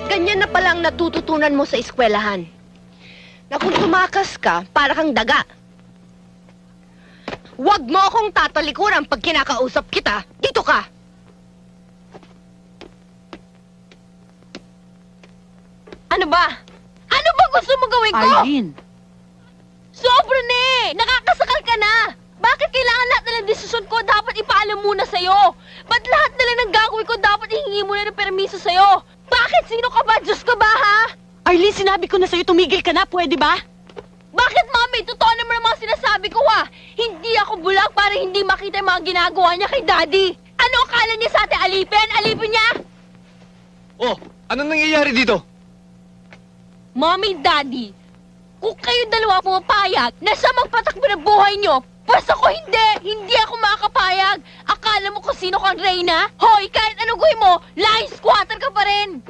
Ganyan na palang natututunan mo sa eskwelahan. Na kung tumakas ka, para kang daga. Huwag mo akong tatalikuran pag kinakausap kita. Dito ka! Ano ba? Ano ba gusto mo gawin ko? Arlene, Sobra na eh! Nakakasakal ka na! Bakit kailangan lahat na ng desisyon ko dapat ipaalam muna sa'yo? Ba't lahat na lang ng gagawin ko dapat ihingi muna ng permiso sa'yo? Bakit? Sino ka ba? Diyos ka ba, ha? Arlene, sinabi ko na sa'yo, tumigil ka na, pwede ba? Bakit, Mami? Totoo naman ang mga sinasabi ko, ha? Hindi ako bulag para hindi makita yung mga ginagawa niya kay Daddy. Ano akala niya sa atin? Alipin? Alipin niya? Oh, anong nangyayari dito? Mommy, Daddy, kung kayo dalawa pumapayag na siya magpatakbo ng buhay niyo, basta ko hindi! Hindi ako makakapayag! Akala mo kung sino kang Reyna? Hoy, kahit anong gawin mo, lying squatter ka pa rin!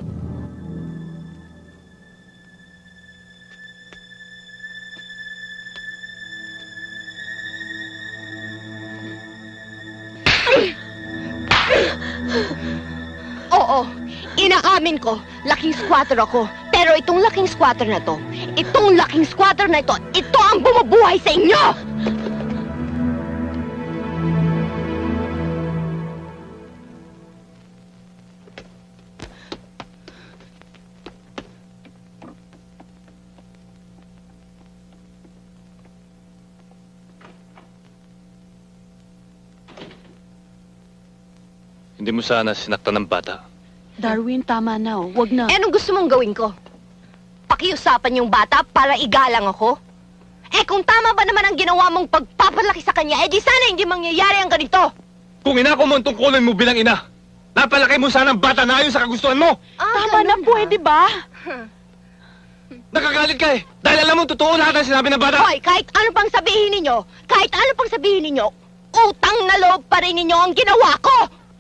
Oo, inaamin ko, laking squatter ako. Pero itong laking squatter na to, itong laking squatter na ito ang bumubuhay sa inyo! Hindi mo sana sinaktan ng bata. Darwin, tama na, oh. Wag na. Eh, anong gusto mong gawin ko? Pakiusapan yung bata para igalang ako? Eh, kung tama ba naman ang ginawa mong pagpapalaki sa kanya, eh di sana hindi mangyayari ang ganito! Kung ina ko mo ang tungkulin mo bilang ina, napalaki mo sana ang bata na ayon sa kagustuhan mo! Tama na, pwede ba? Nakagalit ka eh! Dahil alam mo, totoo lahat ang sinabi ng bata! Hoy, kahit ano pang sabihin ninyo, utang na loob pa rin ninyo ang ginawa ko!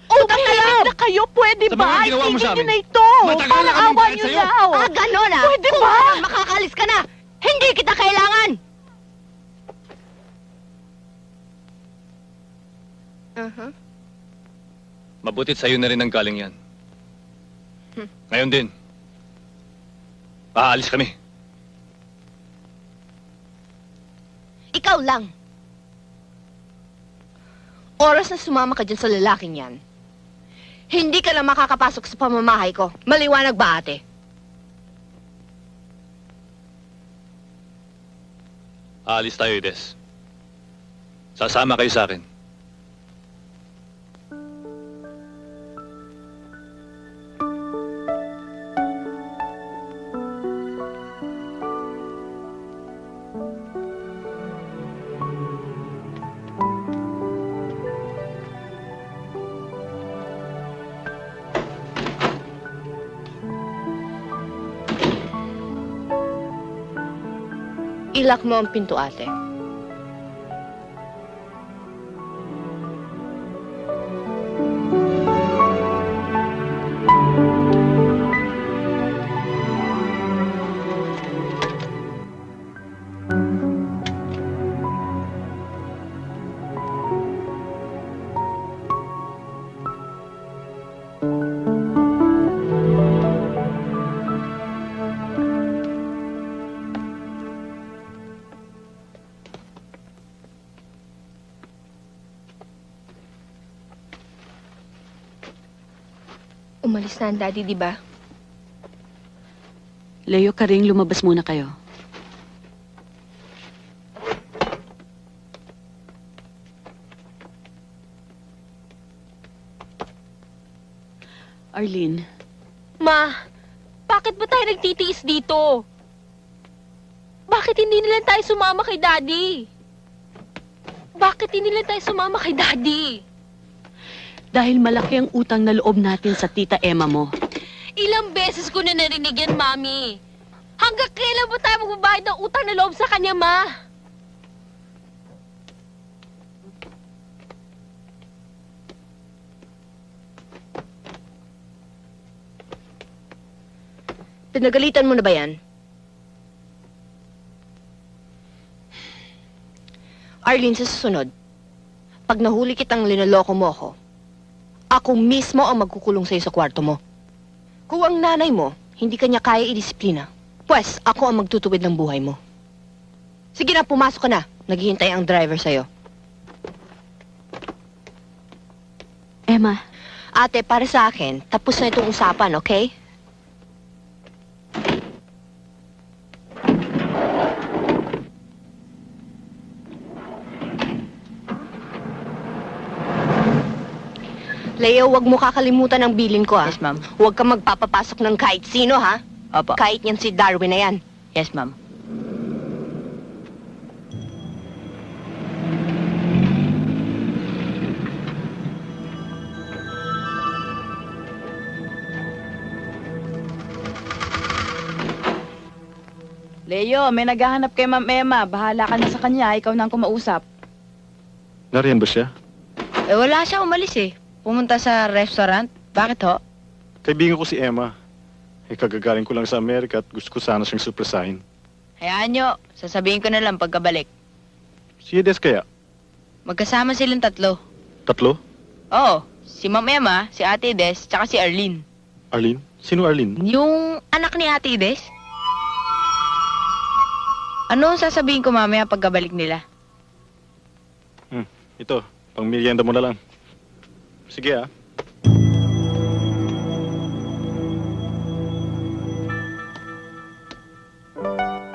Utang na loob! Na kayo, pwede Sa mga ba? ginawa mo sa Itigil amin. nyo na ito. Matagal Parang na kaming awa galit nyo sa'yo. na. oh. Ah, gano'n ah! Pwede Kung ba? parang makakalis ka na, hindi kita kailangan! Mabutit sa'yo na rin ang galing yan. Ngayon din. Aalis kami. Ikaw lang. Oras na sumama ka dyan sa lalaking yan. Hindi ka na makakapasok sa pamamahay ko. Maliwanag ba, ate? Aalis tayo, Ines. Sasama kayo sa akin. Ilak mo ang pinto, ate. Umalis na ang daddy, di ba? Leo, Karing, lumabas muna kayo. Arlene, Ma, bakit ba tayo nagtitiis dito? Bakit hindi nila tayo sumama kay Daddy? Bakit hindi nila tayo sumama kay Daddy? dahil malaki ang utang na loob natin sa tita Emma mo. Ilang beses ko na narinig yan, Mami. Hanggang kailan ba tayo magbabayad ng utang na loob sa kanya, Ma? Pinagalitan mo na ba yan? Arlene, sa susunod, pag nahuli kitang linaloko mo ako mismo ang magkukulong sa'yo sa kwarto mo. Kung ang nanay mo, hindi kanya kaya idisiplina, pues ako ang magtutuwid ng buhay mo. Sige na, pumasok ka na. Naghihintay ang driver sa'yo. Emma, Ate, para sa akin, tapos na itong usapan, okay? Leo, wag mo kakalimutan ang bilin ko, ha? Yes, ma'am. Huwag kang magpapapasok ng kahit sino, ha? Opo. Kahit yan si Darwin na yan. Yes, ma'am. Leo, may naghahanap kay Ma'am Emma. Bahala ka na sa kanya. Ikaw na ang kumausap. Nariyan ba siya? Wala siya, umalis eh. Pumunta sa restaurant. Bakit ho? Kaibigan ko si Emma. Kagagaling ko lang sa Amerika at gusto ko sana siyang surpresahin. Hayaan nyo. Sasabihin ko na lang pagkabalik. Si Edes kaya? Magkasama silang tatlo. Tatlo? Oo. Si Ma'am Emma, si Ate Des, tsaka si Arlene. Arlene? Sino Arlene? Yung anak ni Ate Des? Ano ang sasabihin ko mamaya pagkabalik nila? Ito, pang merienda mo na lang. Sige ah.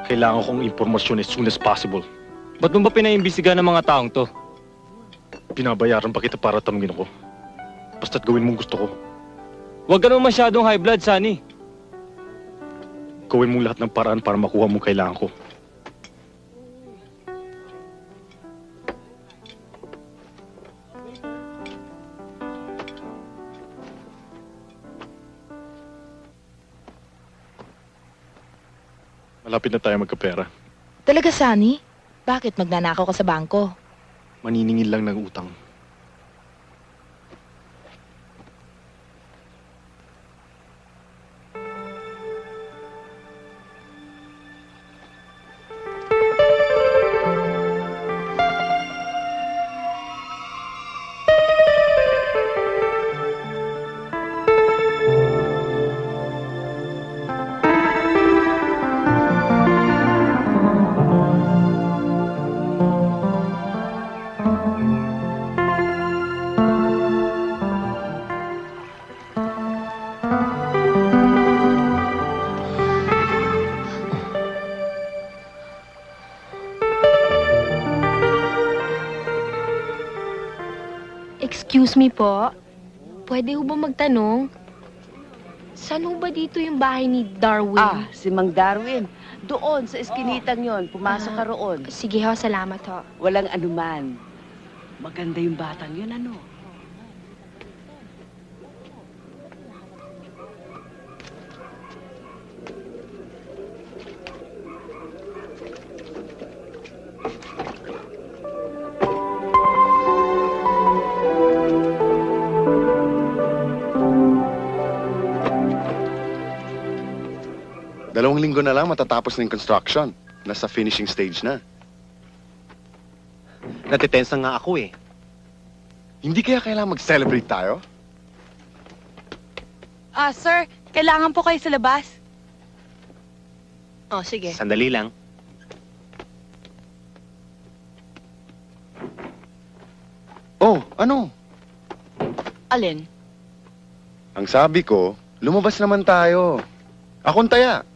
Kailangan kong impormasyon as soon as possible. Ba't mo ba pinaimbestiga ng mga taong to? Binabayaran pa kita para tanungin ako. Basta't gawin mong gusto ko. Huwag ka naman masyadong high blood, Sunny. Gawin mong lahat ng paraan para makuha mong kailangan ko. Malapit na tayo magkapera. Talaga, Sunny? Bakit magnanakaw ka sa bangko? Maniningil lang ng utang. Excuse me po. Pwede ho ba magtanong? Saan ho ba dito yung bahay ni Darwin? Si Mang Darwin. Doon, sa eskinitang yon. Pumasok ka roon. Sige ho, salamat ho. Walang anuman. Maganda yung batang yun, ano? Dalawang linggo na lang matatapos na yung construction. Nasa finishing stage na. Natitense na nga ako eh. Hindi kaya kailangan mag-celebrate tayo? Sir, kailangan po kayo sa labas. Oh, sige. Sandali lang. Oh, ano? Alin? Ang sabi ko, lumabas naman tayo. Akong taya.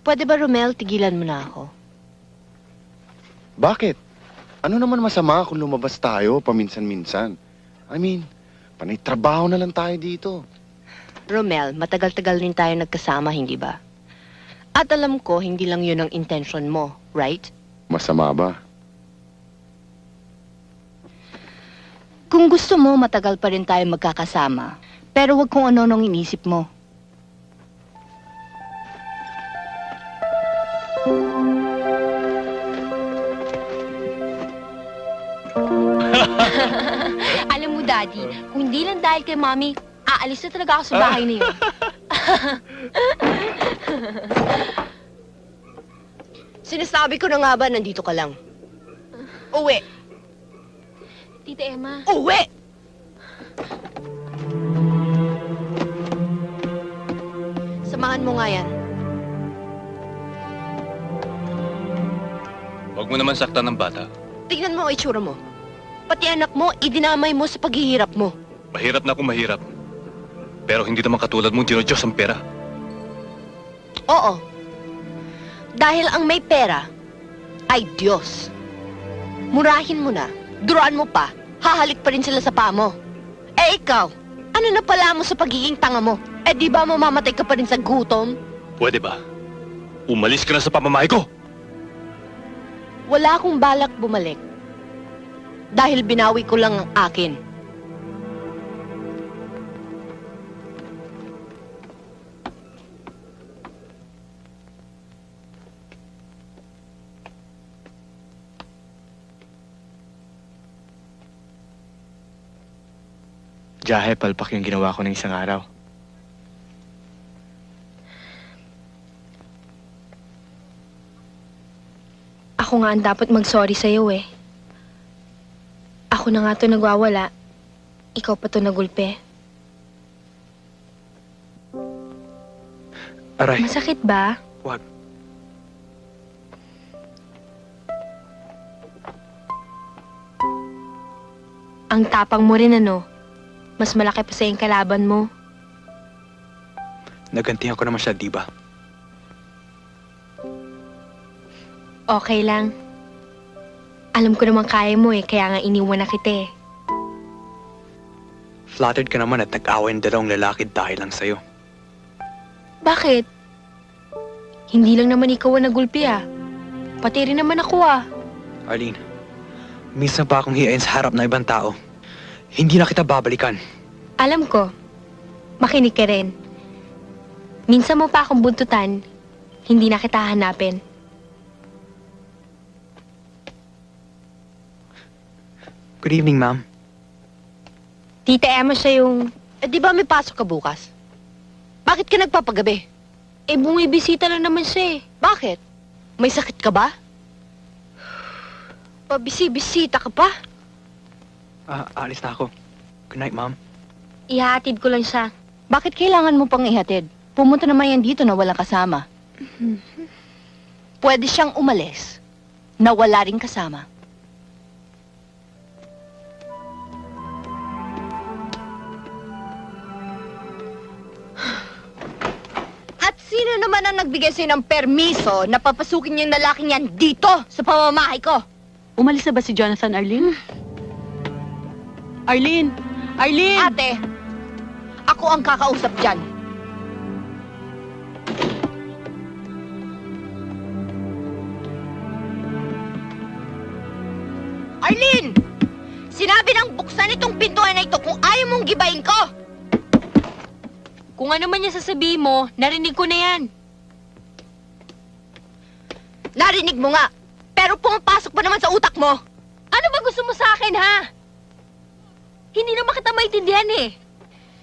Pwede ba, Romel, tigilan mo na ako? Bakit? Ano naman masama kung lumabas tayo paminsan-minsan? I mean, panay trabaho na lang tayo dito. Romel, matagal-tagal din tayo nagkasama, hindi ba? At alam ko, hindi lang yun ang intention mo, right? Masama ba? Kung gusto mo, matagal pa rin tayo magkakasama. Pero wag kung ano-anong inisip mo. Alam mo, Daddy, kung hindi lang dahil kay Mommy, aalis na talaga ako sa bahay na yun. Sinasabi ko na nga ba, nandito ka lang? Uwi! Tita Emma. Uwi! Samahan mo nga yan. Huwag mo naman saktan ng bata. Tignan mo ang itsura mo. Pati anak mo, idinamay mo sa paghihirap mo. Mahirap na kung mahirap. Pero hindi naman katulad mong dinodiyos ang pera. Oo. Dahil ang may pera ay Diyos. Murahin mo na, duruan mo pa, hahalik pa rin sila sa paa mo. Eh ikaw, ano na pala mo sa pagiging tanga mo? Eh di ba mamamatay ka pa rin sa gutom? Pwede ba? Umalis ka na sa pamamahay ko! Wala akong balak bumalik. Dahil binawi ko lang ang akin. Jahe, palpak yung ginawa ko ng isang araw. Ako nga ang dapat mag-sorry sa'yo eh. Ako na nga to nagwawala. Ikaw pa to nagulpe. Aray, Masakit ba? wag. Ang tapang mo rin ano. Mas malaki pa sa yung kalaban mo. Nagantihan ko naman siya, di ba? Okay lang. Alam ko naman kaya mo eh, kaya nga iniwan na kita eh. Flattered ka naman at nag-away ng dalawang lalaki dahil lang sa'yo. Bakit? Hindi lang naman ikaw ang nagulpi ah. Pati rin naman ako ah. Arlene, minsan pa akong hiyain sa harap ng ibang tao. Hindi na kita babalikan. Alam ko. Makinig ka rin. Minsan mo pa akong buntutan, hindi na kita hanapin. Good evening, ma'am. Tita Emma siya yung... di ba may pasok ka bukas? Bakit ka nagpapagabi? bumibisita lang naman siya eh. Bakit? May sakit ka ba? Pabisi-bisita ka pa? Alis na ako. Good night, ma'am. Ihahatid ko lang siya. Bakit kailangan mo pang ihatid? Pumunta naman yan dito na walang kasama. Pwede siyang umalis na wala ring kasama. At sino naman ang nagbigay sa'yo ng permiso na papasukin yung lalaking yan dito sa pamamahay ko? Umalis na ba si Jonathan, Arlene? Arlene! Arlene! Ate, ako ang kakausap dyan. Arlene! Sinabi ng buksan itong pintuan na ito kung ayaw mong gibayin ko! Kung ano man yung sasabihin mo, narinig ko na yan. Narinig mo nga, pero pumapasok pa naman sa utak mo. Ano ba gusto mo sa akin, ha? Hindi naman kita maintindihan eh.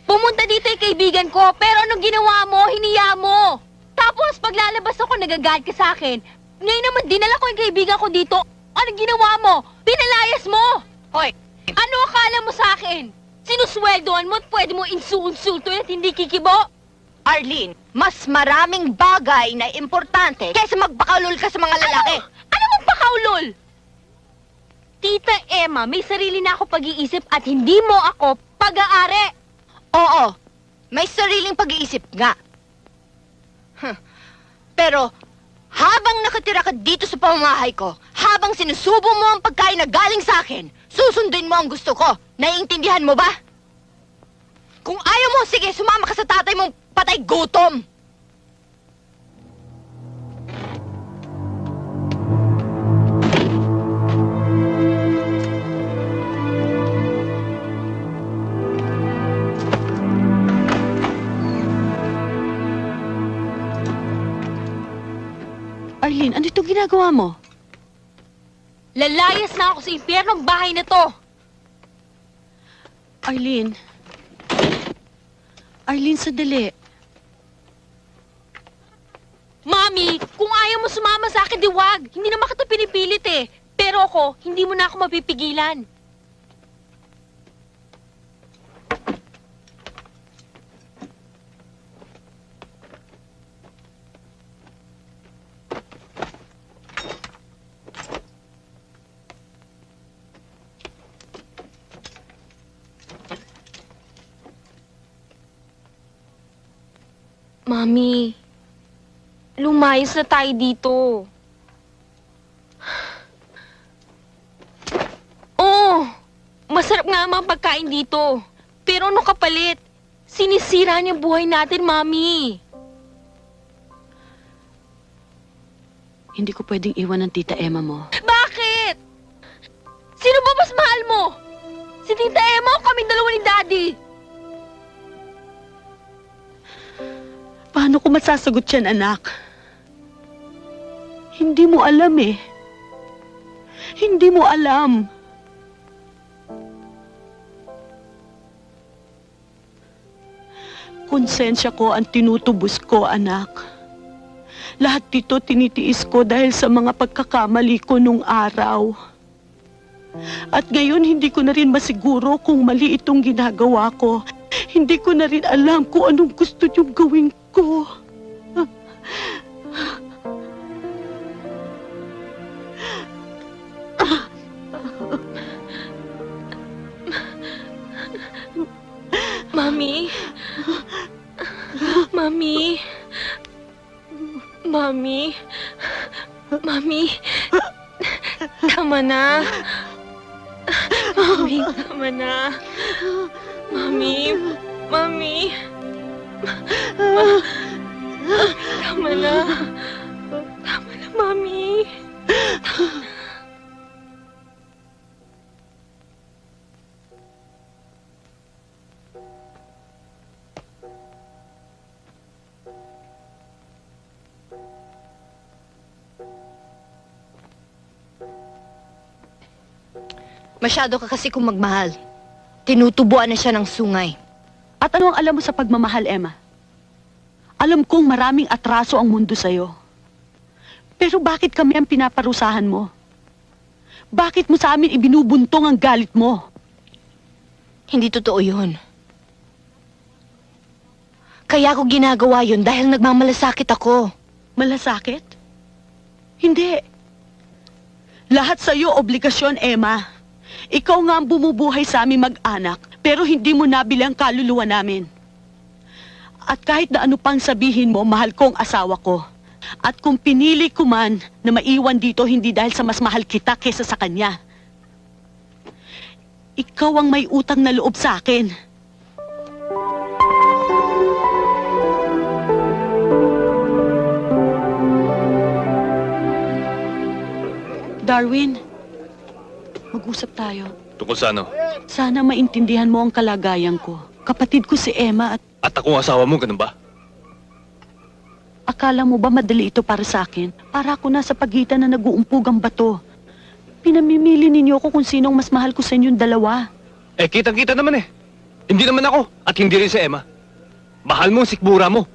Pumunta dito yung kaibigan ko, pero anong ginawa mo, hiniya mo. Tapos paglalabas ako, nagagalit ka sa akin. Ngayon naman, dinala ko yung kaibigan ko dito. Anong ginawa mo? Pinalayas mo! Hoy! Ano akala mo sa akin? Sinusweldoan mo at pwede mo insulto at hindi kikibo? Arlene, mas maraming bagay na importante kaysa magpakaulol ka sa mga lalaki. Ano mong pakaulol? Tita Emma, may sarili na ako pag-iisip at hindi mo ako pag-aari. Oo, may sariling pag-iisip nga. Pero, habang nakatira ka dito sa pamamahay ko, habang sinusubo mo ang pagkain na galing sa akin, susundin mo ang gusto ko. Naiintindihan mo ba? Kung ayaw mo, sige, sumama ka sa tatay mong patay gutom. Arlene, ano itong ginagawa mo? Lalayas na ako sa impyernong bahay na to. Arlene. Arlene, sandali. Mami, kung ayaw mo sumama sa akin, di wag. Hindi naman kita pinipilit eh. Pero ako, hindi mo na ako mapipigilan. Mami, lumayas na tayo dito. Oo, masarap nga ang mga pagkain dito. Pero ano kapalit? Sinisira niya ang buhay natin, Mami. Hindi ko pwedeng iwan ng tita Emma mo. Bakit? Sino ba mas mahal mo? Si Tita Emma o kaming dalawa ni Daddy? Paano ko masasagot yan, anak? Hindi mo alam eh. Hindi mo alam. Konsensya ko ang tinutubos ko, anak. Lahat dito tinitiis ko dahil sa mga pagkakamali ko nung araw. At ngayon, hindi ko na rin masiguro kung mali itong ginagawa ko. Hindi ko na rin alam kung anong gusto niyong gawin ko. Mami? Mami? Mami? Mami? Tama na. Mami, tama na. Mami? Mami? Tama na. Tama na, Mami. Masyado ka kasi kung magmahal. Tinutubuan na siya ng sungay. At ano ang alam mo sa pagmamahal, Emma? Alam kong maraming atraso ang mundo sa'yo. Pero bakit kami ang pinaparusahan mo? Bakit mo sa amin ibinubuntong ang galit mo? Hindi totoo yun. Kaya ako ginagawa yun dahil nagmamalasakit ako. Malasakit? Hindi. Lahat sa'yo obligasyon, Emma. Ikaw nga ang bumubuhay sa aming mag-anak, pero hindi mo nabili ang kaluluwa namin. At kahit na ano pang sabihin mo, mahal ko ang asawa ko. At kung pinili ko man na maiwan dito, hindi dahil sa mas mahal kita kesa sa kanya. Ikaw ang may utang na loob sa akin. Darwin, mag-usap tayo. Tungkol sa ano? Sana maintindihan mo ang kalagayan ko. Kapatid ko si Emma at At ako ang asawa mo, ganun ba? akala mo ba madali ito para sa akin? Para ako nasa pagitan na nag-uumpog ang bato. Pinamimili ninyo ko kung sinong mas mahal ko sa inyong dalawa. Eh, kitang-kita naman eh. Hindi naman ako, at hindi rin si Emma. Mahal mo ang sikmura mo.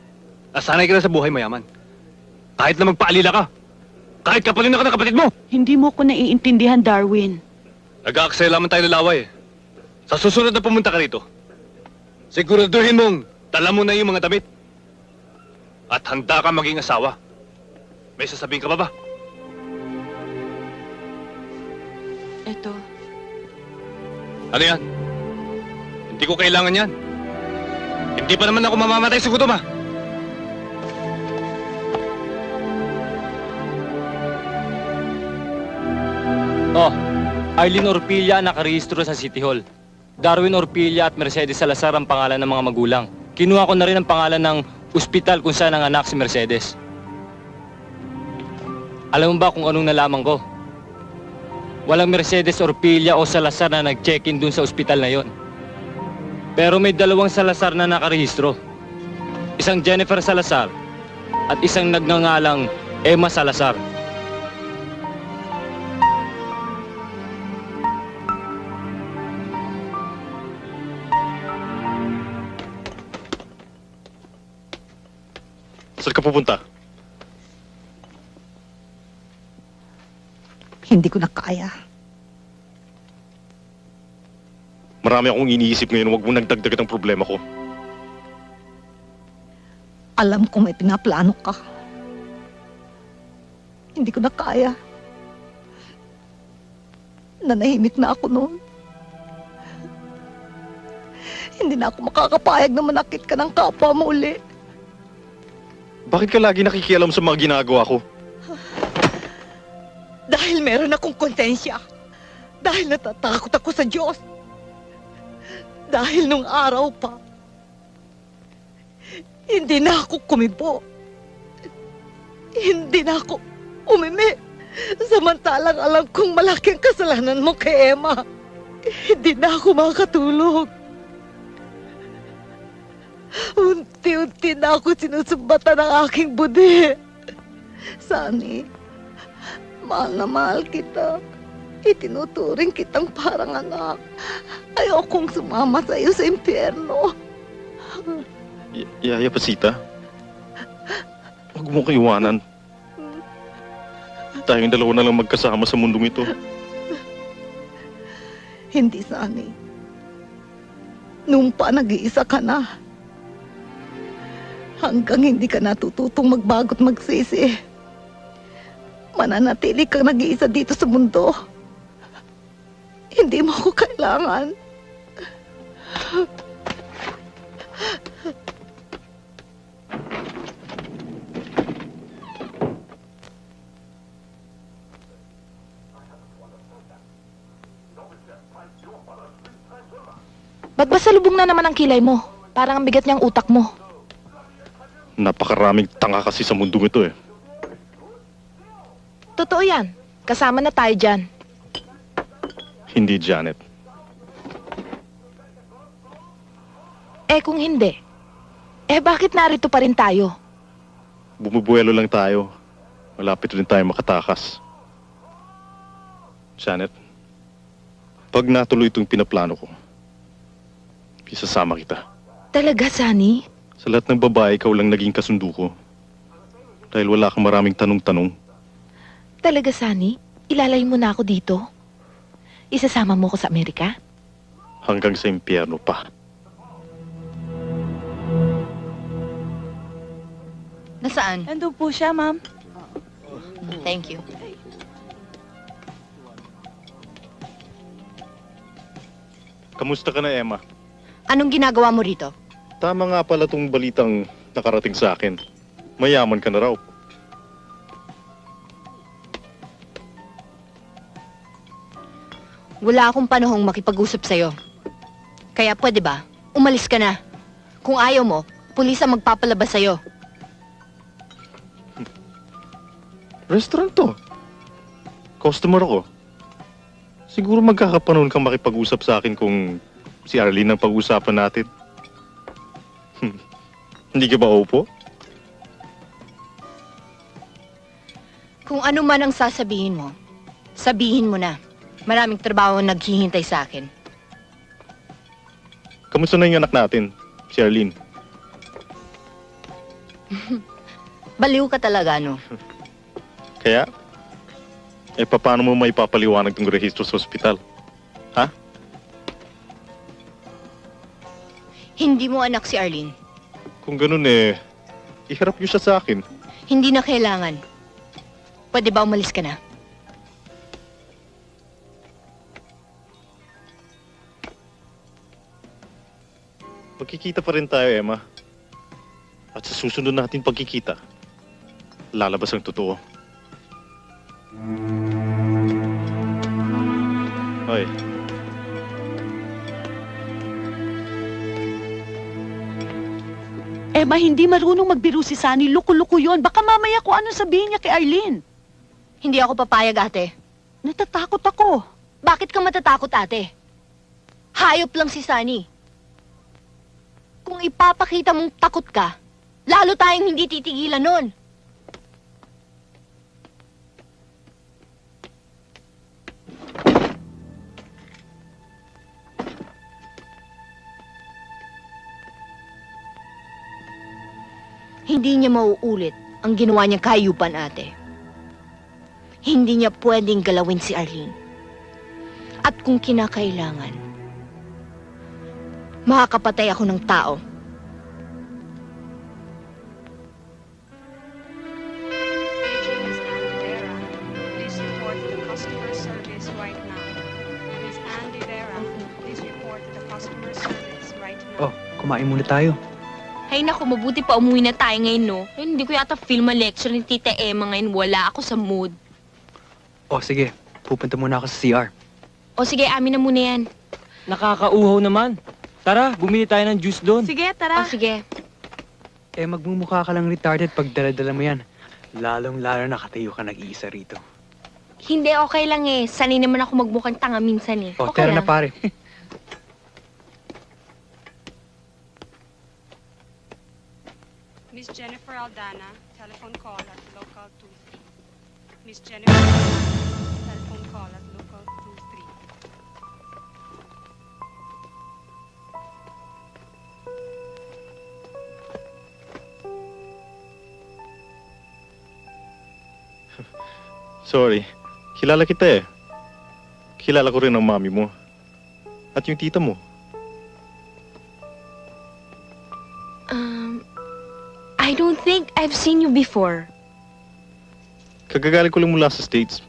Nasanay ka na sa buhay mayaman. Kahit na magpaalila ka. Kahit kapalin na ka ng kapatid mo. Hindi mo ko naiintindihan, Darwin. Nag-aaksaya lamang tayo ng laway eh. Sa susunod na pumunta ka rito, siguraduhin mong dala mo na yung mga damit. At handa ka maging asawa. May sasabihin ka ba? Eto. Ano yan? Hindi ko kailangan yan. Hindi pa naman ako mamamatay sa gutom, ha? Oh, Arlene Orpilla nakarehistro sa City Hall. Darwin Orpilla at Mercedes Salazar ang pangalan ng mga magulang. Kinuha ko na rin ang pangalan ng ospital kung saan ang anak si Mercedes. Alam mo ba kung anong nalaman ko? Walang Mercedes Orpilla o Salazar na nag-check-in dun sa ospital na yon. Pero may dalawang Salazar na nakarehistro. Isang Jennifer Salazar at isang nagngangalang Emma Salazar. Saan ka pupunta? Hindi ko na kaya. Marami akong iniisip ngayon, huwag mo nagdagdagan ng problema ko. Alam ko may pinaplano ka. Hindi ko na kaya. Nanahimik na ako noon. Hindi na ako makakapayag na manakit ka ng kapwa mo uli. Bakit ka lagi nakikialam sa mga ginagawa ko? Dahil meron akong konsensya. Dahil natatakot ako sa Diyos. Dahil nung araw pa, hindi na ako kumibo. Hindi na ako umimi. Samantalang alam kong malaki ang kasalanan mo kay Emma. Hindi na ako makatulog. Unti-unti na ako sinusumbatan ng aking budi. Sunny, mahal na mahal kita. Itinuturing kitang parang anak. Ayokong sumama sa iyo sa impyerno. Yaya Pasita, huwag mo ko iwanan. Tayong dalawa na lang magkasama sa mundong ito. Hindi, Sunny. Noong pa nag-iisa ka na. Hanggang hindi ka natututong magbago't magsisi. Mananatili kang nag-iisa dito sa mundo. Hindi mo ako kailangan. Ba't ba salubong na naman ang kilay mo? Parang ang bigat niyang utak mo. Napakaraming tanga kasi sa mundong ito eh. Totoo yan. Kasama na tayo dyan. Hindi, Janet. Eh kung hindi, bakit narito pa rin tayo? Bumubuelo lang tayo. Malapit rin tayo makatakas. Janet, Pag natuloy itong pinaplano ko, isasama kita. Talaga, Sunny? Sa lahat ng babae, ikaw lang naging kasundo ko. Dahil wala kang maraming tanong-tanong. Talaga, Sunny? Ilalay mo na ako dito? Isasama mo ko sa Amerika? Hanggang sa impyerno pa. Nasaan? Nandun po siya, ma'am. Thank you. Kamusta ka na, Emma? Anong ginagawa mo rito? Tama nga pala tong balitang nakarating sa akin. Mayaman ka na raw. Wala akong panahong makipag-usap sa'yo. Kaya pwede ba, umalis ka na. Kung ayaw mo, pulis ang magpapalabas sa'yo. Restaurant to. Customer ako. Siguro magkakapanahon kang makipag-usap sa akin kung si Arlene ang pag-usapan natin. Hindi ka ba opo? Kung ano man ang sasabihin mo, sabihin mo na. Maraming trabaho ang naghihintay sa akin. Kamusta na yung anak natin, si Arlene? Baliw ka talaga, no? Kaya? Paano mo maipapaliwanag tong rehistro sa ospital? Ha? Hindi mo anak si Arlene. Kung ganun iharap niyo siya sa akin. Hindi na kailangan. Pwede ba umalis ka na? Magkikita pa rin tayo, Emma. At sa susunod natin pagkikita, lalabas ang totoo. Hoy. Emma, hindi marunong magbiro si Sunny. Loko-loko yun. Baka mamaya kung ano sabihin niya kay Arlene. Hindi ako papayag, ate. Natatakot ako. Bakit ka matatakot, ate? Hayop lang si Sunny. Kung ipapakita mong takot ka, lalo tayong hindi titigilan nun. Hindi niya mauulit ang ginawa niyang kahayupan, ate. Hindi niya pwedeng galawin si Arlene. At kung kinakailangan, makakapatay ako ng tao. Please report to the customer service right now. Miss Andy Vera, please report to the customer service right now. Oh, kumain muna tayo. Hay naku, mabuti pa umuwi na tayo ngayon, no? Ay, hindi ko yata film a lecture ni Tita Emma ngayon. Wala ako sa mood. Oh, sige. Pupunta muna ako sa CR. O sige, amin na muna yan. Nakakauhaw naman. Tara, bumili tayo ng juice doon. Sige, tara. O sige. Magmumukha ka lang retarded pag dala-dala mo yan. Lalong-lalo nakatayo ka nag-iisa rito. Hindi, okay lang eh. Sanay naman ako magmukhang tanga minsan eh. Oh, Okay tara na lang. pare. Miss Jennifer Aldana, telephone call at local 23. Miss Jennifer Aldana, telephone call at local 23. Sorry. Kilala kita eh. Kilala ko rin ang mami mo. At yung tita mo. I don't think I've seen you before. Kagagaling ko lang mula sa States.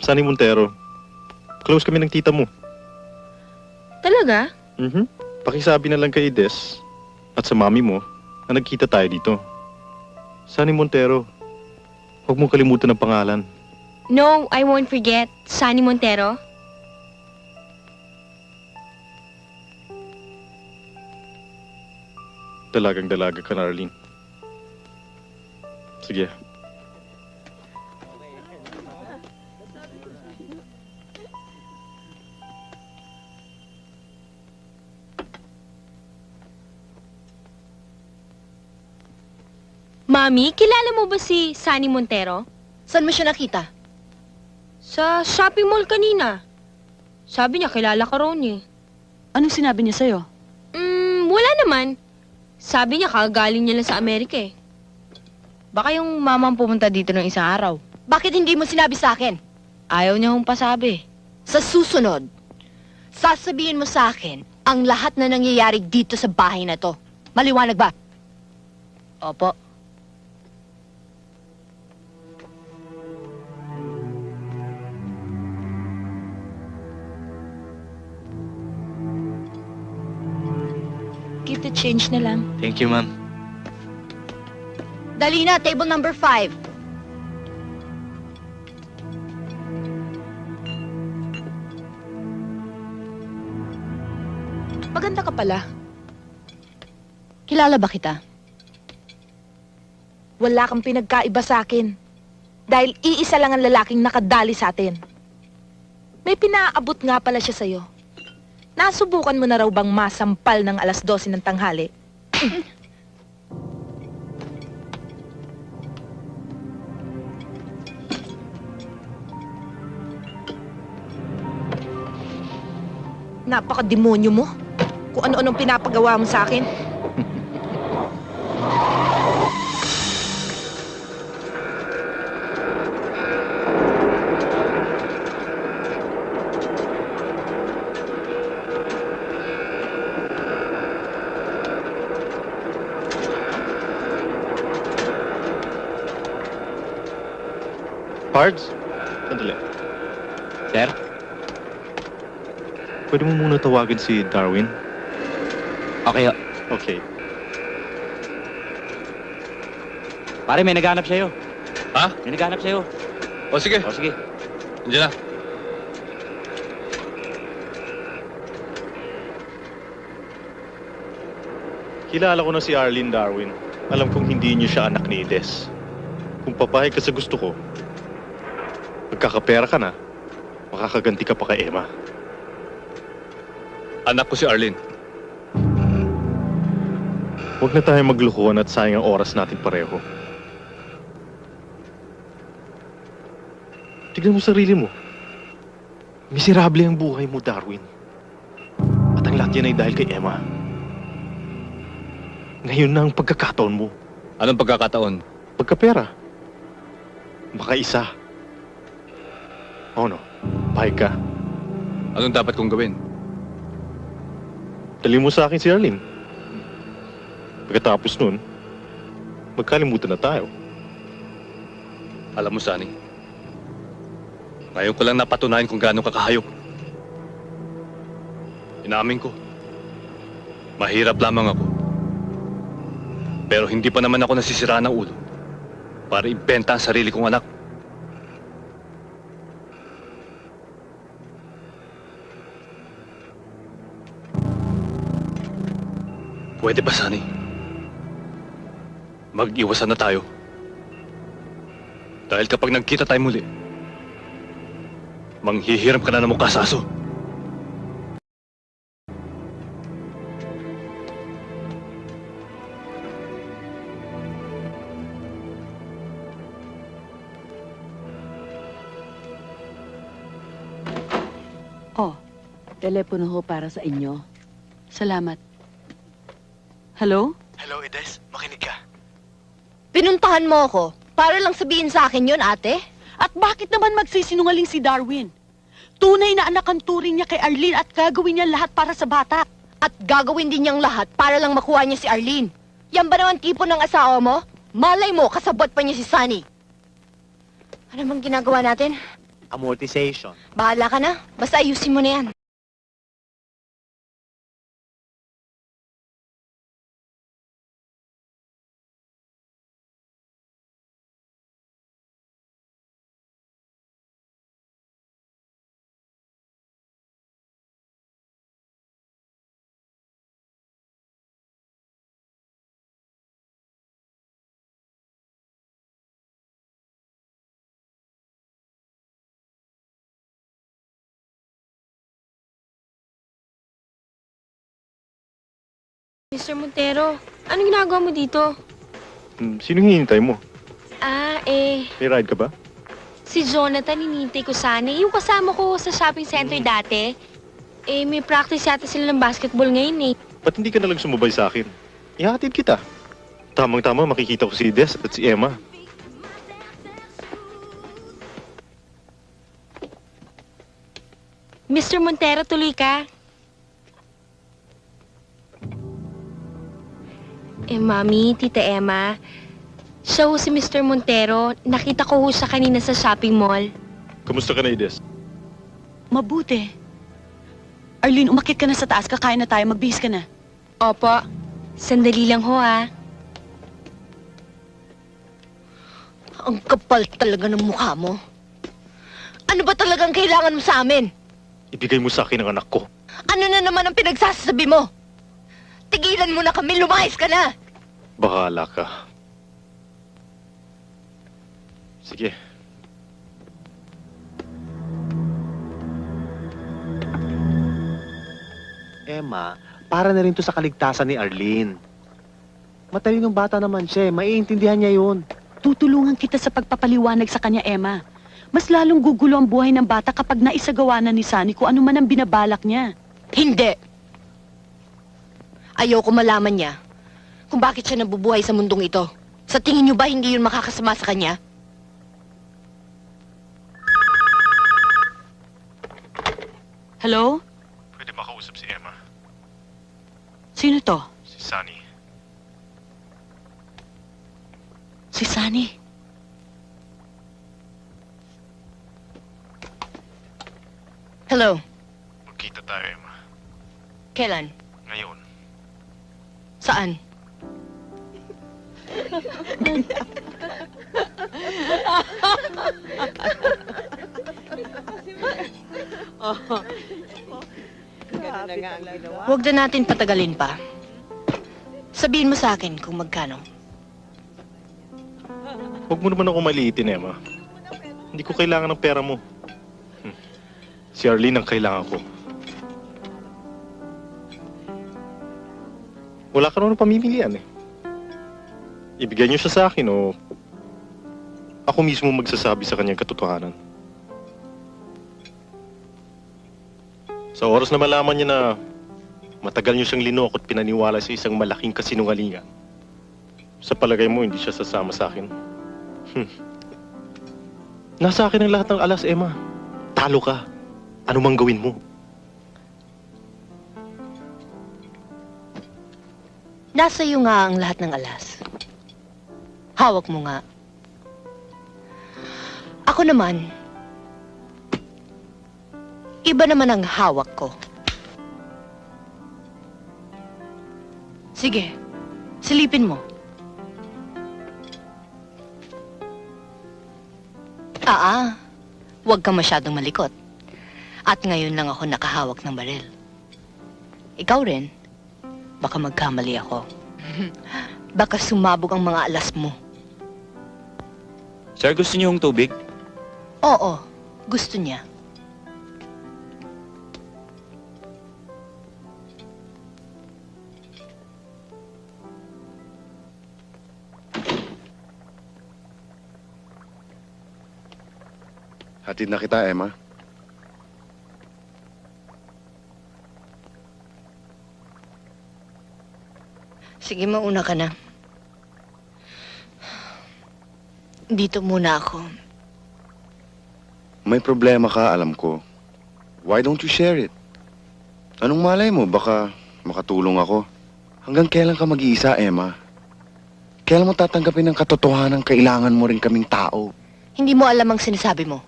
Sunny Montero. Close kami ng tita mo. Talaga? Pakisabi na lang kay Des at sa mami mo na nagkita tayo dito. Sunny Montero. Huwag mong kalimutan ang pangalan. No, I won't forget. Sunny Montero? Dalagang dalaga ka na, Arlene. Sige. Mami, kilala mo ba si Sunny Montero? Saan mo siya nakita? Sa shopping mall kanina. Sabi niya, kilala ka raw niya. Anong sinabi niya sa'yo? Wala naman. Sabi niya, kagagaling niya lang sa Amerika eh. Baka yung mamang pumunta dito ng isang araw. Bakit hindi mo sinabi sa akin? Ayaw niya hong pasabi. Sa susunod, sasabihin mo sa akin ang lahat na nangyayari dito sa bahay na to. Maliwanag ba? Opo. Keep the change na lang. Thank you, ma'am. Dali na, table number 5. Maganda ka pala. Kilala ba kita? Wala kang pinagkaiba sa akin. Dahil iisa lang ang lalaking nakadali sa atin. May pinaabot nga pala siya sa'yo. Nasubukan mo na raw bang masampal ng 12:00 ng tanghali? Napaka-demonyo mo. Kung ano-anong pinapagawa mo sa akin. Pards? Sandali. Sir? Pwede mo muna tawagin si Darwin? Okay. Okay. Pare, may naghanap sa'yo. Ha? May naghanap sa'yo. O sige, O, sige. andiyan na. Kilala ko na si Arlene Darwin. Alam kong hindi niyo siya anak ni Des. Kung papayag ka sa gusto ko, magkakapera ka na, makakaganti ka pa kay Emma. Anak ko si Arlene. Huwag na tayo maglukuhan at sayang ang oras natin pareho. Tignan mo sarili mo. Miserable ang buhay mo, Darwin. At ang lahat yan ay dahil kay Emma. Ngayon na ang pagkakataon mo. Anong pagkakataon? Pagkapera. Makaisa. O no, pahig ka. Anong dapat kong gawin? Dali mo sa akin si Arlene. Pagkatapos nun, magkalimutan na tayo. Alam mo, Sunny, ngayon ko lang napatunayan kung gaano kakahayop. Inamin ko, mahirap lamang ako. Pero hindi pa naman ako nasisira ng ulo para ibenta ang sarili kong anak. Pwede ba, Sunny? Mag-iwasan na tayo. Dahil kapag nagkita tayo muli, manghihiram ka na ng mukha sa aso. Oh, telepono ho para sa inyo. Salamat. Hello? Hello, Edes. Makinig ka. Pinuntahan mo ako para lang sabihin sa akin yun, ate? At bakit naman magsisinungaling si Darwin? Tunay na anak ang turing niya kay Arlene at gagawin niya lahat para sa bata. At gagawin din niyang lahat para lang makuha niya si Arlene. Yan ba naman tipo ng asawa mo? Malay mo, kasabot pa niya si Sunny. Ano bang ginagawa natin? Amortization. Bahala ka na. Basta ayusin mo na yan. Mr. Montero, anong ginagawa mo dito? Sinong hinihintay mo? Ah, May ride ka ba? Si Jonathan, inintay ko sana. Yung kasama ko sa shopping center dati. Eh, may practice yata sila ng basketball ngayon eh. Ba't hindi ka na lang sumabay sa akin? Ihatid kita. Tamang-tama makikita ko si Des at si Emma. Mr. Montero, tuloy ka. Mami, Tita Emma, siya ho si Mr. Montero. Nakita ko ho siya kanina sa shopping mall. Kamusta ka na, Des? Mabuti. Arlene, umakit ka na sa taas. Kakain na tayo. Magbihis ka na. Opo. Sandali lang ho, Ang kapal talaga ng mukha mo. Ano ba talagang kailangan mo sa amin? Ibigay mo sa akin ang anak ko. Ano na naman ang pinagsasabi mo? Tigilan mo na kami, lumayas ka na! Bahala ka. Sige. Emma, para na rin to sa kaligtasan ni Arlene. Matalinong bata naman siya, maiintindihan niya yun. Tutulungan kita sa pagpapaliwanag sa kanya, Emma. Mas lalong gugulo ang buhay ng bata kapag naisagawa na ni Sunny kung ano man ang binabalak niya. Hindi! Ayoko malaman niya kung bakit siya nabubuhay sa mundong ito. Sa tingin niyo ba hindi yun makakasama sa kanya? Hello? Pwede makausap si Emma. Sino to? Si Sunny. Si Sunny. Hello? Magkita tayo, Emma. Kailan? Ngayon. Saan? Huwag na natin patagalin pa. Sabihin mo sa akin kung magkano. Huwag mo naman ako maliitin, Emma. Hindi ko kailangan ng pera mo. Si Arlene ang kailangan ko. Wala ka naman ng pamimilian eh. Ibigay niyo siya sa akin o ako mismo magsasabi sa kanyang katotohanan. Sa oras na malaman niya na matagal niyo siyang linoko at pinaniwala sa isang malaking kasinungalingan, sa palagay mo hindi siya sasama sa akin. Nasa akin ang lahat ng alas, Emma. Talo ka. Ano mang gawin mo. Nasa iyo nga ang lahat ng alas. Hawak mo nga. Ako naman, iba naman ang hawak ko. Sige, silipin mo. Huwag kang masyadong malikot. At ngayon lang ako nakahawak ng baril. Ikaw rin, baka magkamali ako. Baka sumabog ang mga alas mo. Sir, gusto niyo yung tubig? Oo, gusto niya. Hatid na kita, Emma. Sige, mauna ka na. Dito muna ako. May problema ka, alam ko. Why don't you share it? Anong malay mo? Baka makatulong ako. Hanggang kailan ka mag-iisa, Emma? Kailan mo tatanggapin ang katotohanan kailangan mo rin kaming tao? Hindi mo alam ang sinasabi mo.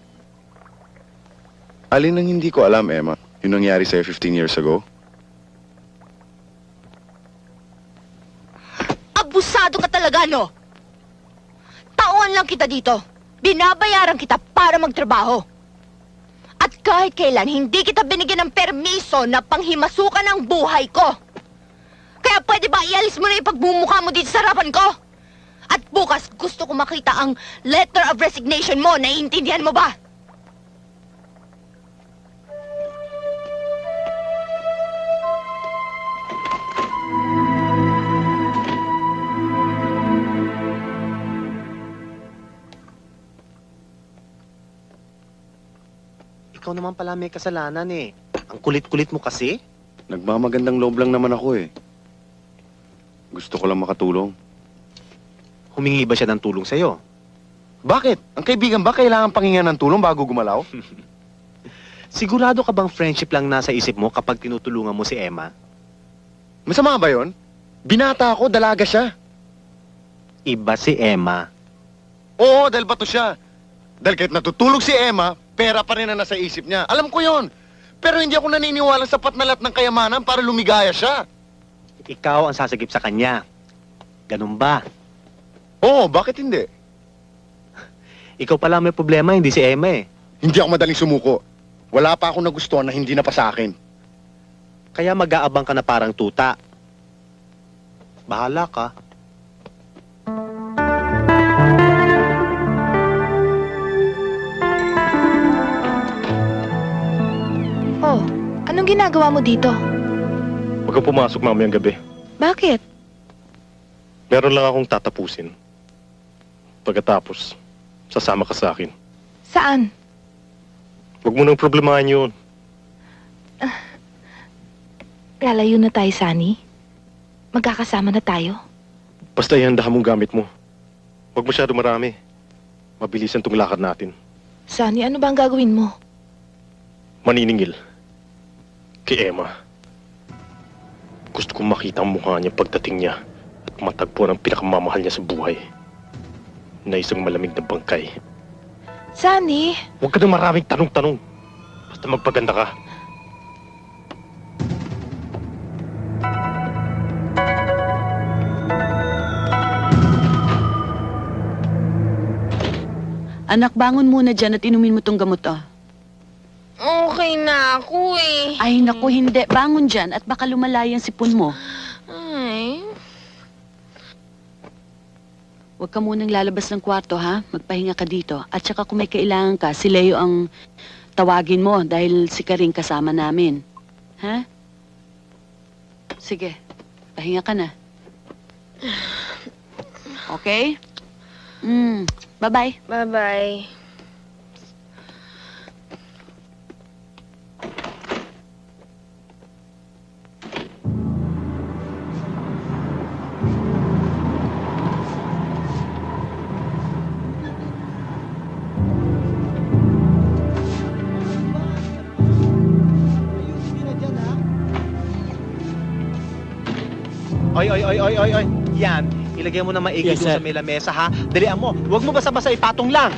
Alin ang hindi ko alam, Emma? Yung nangyari sa'yo 15 years ago? Abusado ka talaga, no? Tauhan lang kita dito. Binabayaran kita para magtrabaho. At kahit kailan, hindi kita binigyan ng permiso na panghimasukan ang buhay ko. Kaya pwede ba ialis mo na yung pagmumukha mo dito sa harapan ko? At bukas, gusto ko makita ang letter of resignation mo. Naiintindihan mo ba? ikaw naman pala may kasalanan eh. Ang kulit-kulit mo kasi. Nagmamagandang loob lang naman ako eh. Gusto ko lang makatulong. Humingi ba siya ng tulong sa'yo? Bakit? Ang kaibigan ba kailangan panghingan ng tulong bago gumalaw? Sigurado ka bang friendship lang nasa isip mo kapag tinutulungan mo si Emma? Masama ba yon? Binata ako, dalaga siya. Iba si Emma. Oo, dahil bato siya. Dahil kahit natutulog si Emma, pera pa rin ang nasa isip niya. Alam ko yon. Pero hindi ako naniniwala sapat na lahat ng kayamanan para lumigaya siya. Ikaw ang sasagip sa kanya. Ganun ba? Oo, bakit hindi? Ikaw pala may problema, hindi si Emma eh. Hindi ako madaling sumuko. Wala pa akong nagustuhan na hindi na pa sa akin. Kaya mag-aabang ka na parang tuta. Bahala ka. Oh, anong ginagawa mo dito? Huwag kang pumasok mamayang gabi. Bakit? Meron lang akong tatapusin. Pagkatapos, sasama ka sa akin. Saan? Huwag mo nang problemahin yun. Lalayo na tayo, Sunny. Magkakasama na tayo. Basta ihandahan mong gamit mo. Huwag masyado marami. Mabilisan tong lakad natin. Sunny, ano ba ang gagawin mo? Maniningil. Kay Emma. Gusto kong makita ang mukha niya pagdating niya at matagpuan ang pinakamamahal niya sa buhay na isang malamig na bangkay. Sunny! Huwag ka na maraming tanong-tanong. Basta magpaganda ka. Anak, bangon muna dyan at inumin mo tong gamot, oh. Okay na ako eh. Ay, naku, hindi. Bangon dyan at baka lumala yung sipon mo. Ay. Huwag ka munang lalabas ng kwarto, ha? Magpahinga ka dito. At saka kung may kailangan ka, si Leo ang tawagin mo dahil si Karing kasama namin. Ha? Sige, pahinga ka na. Okay? Bye-bye. Bye-bye. Oy, oy, oy, oy, oy, oy. Yan, ilagay mo na maigi Yes, doon sir. sa may lamesa, ha? Dalian mo. Huwag mo basta-basta ipatong lang.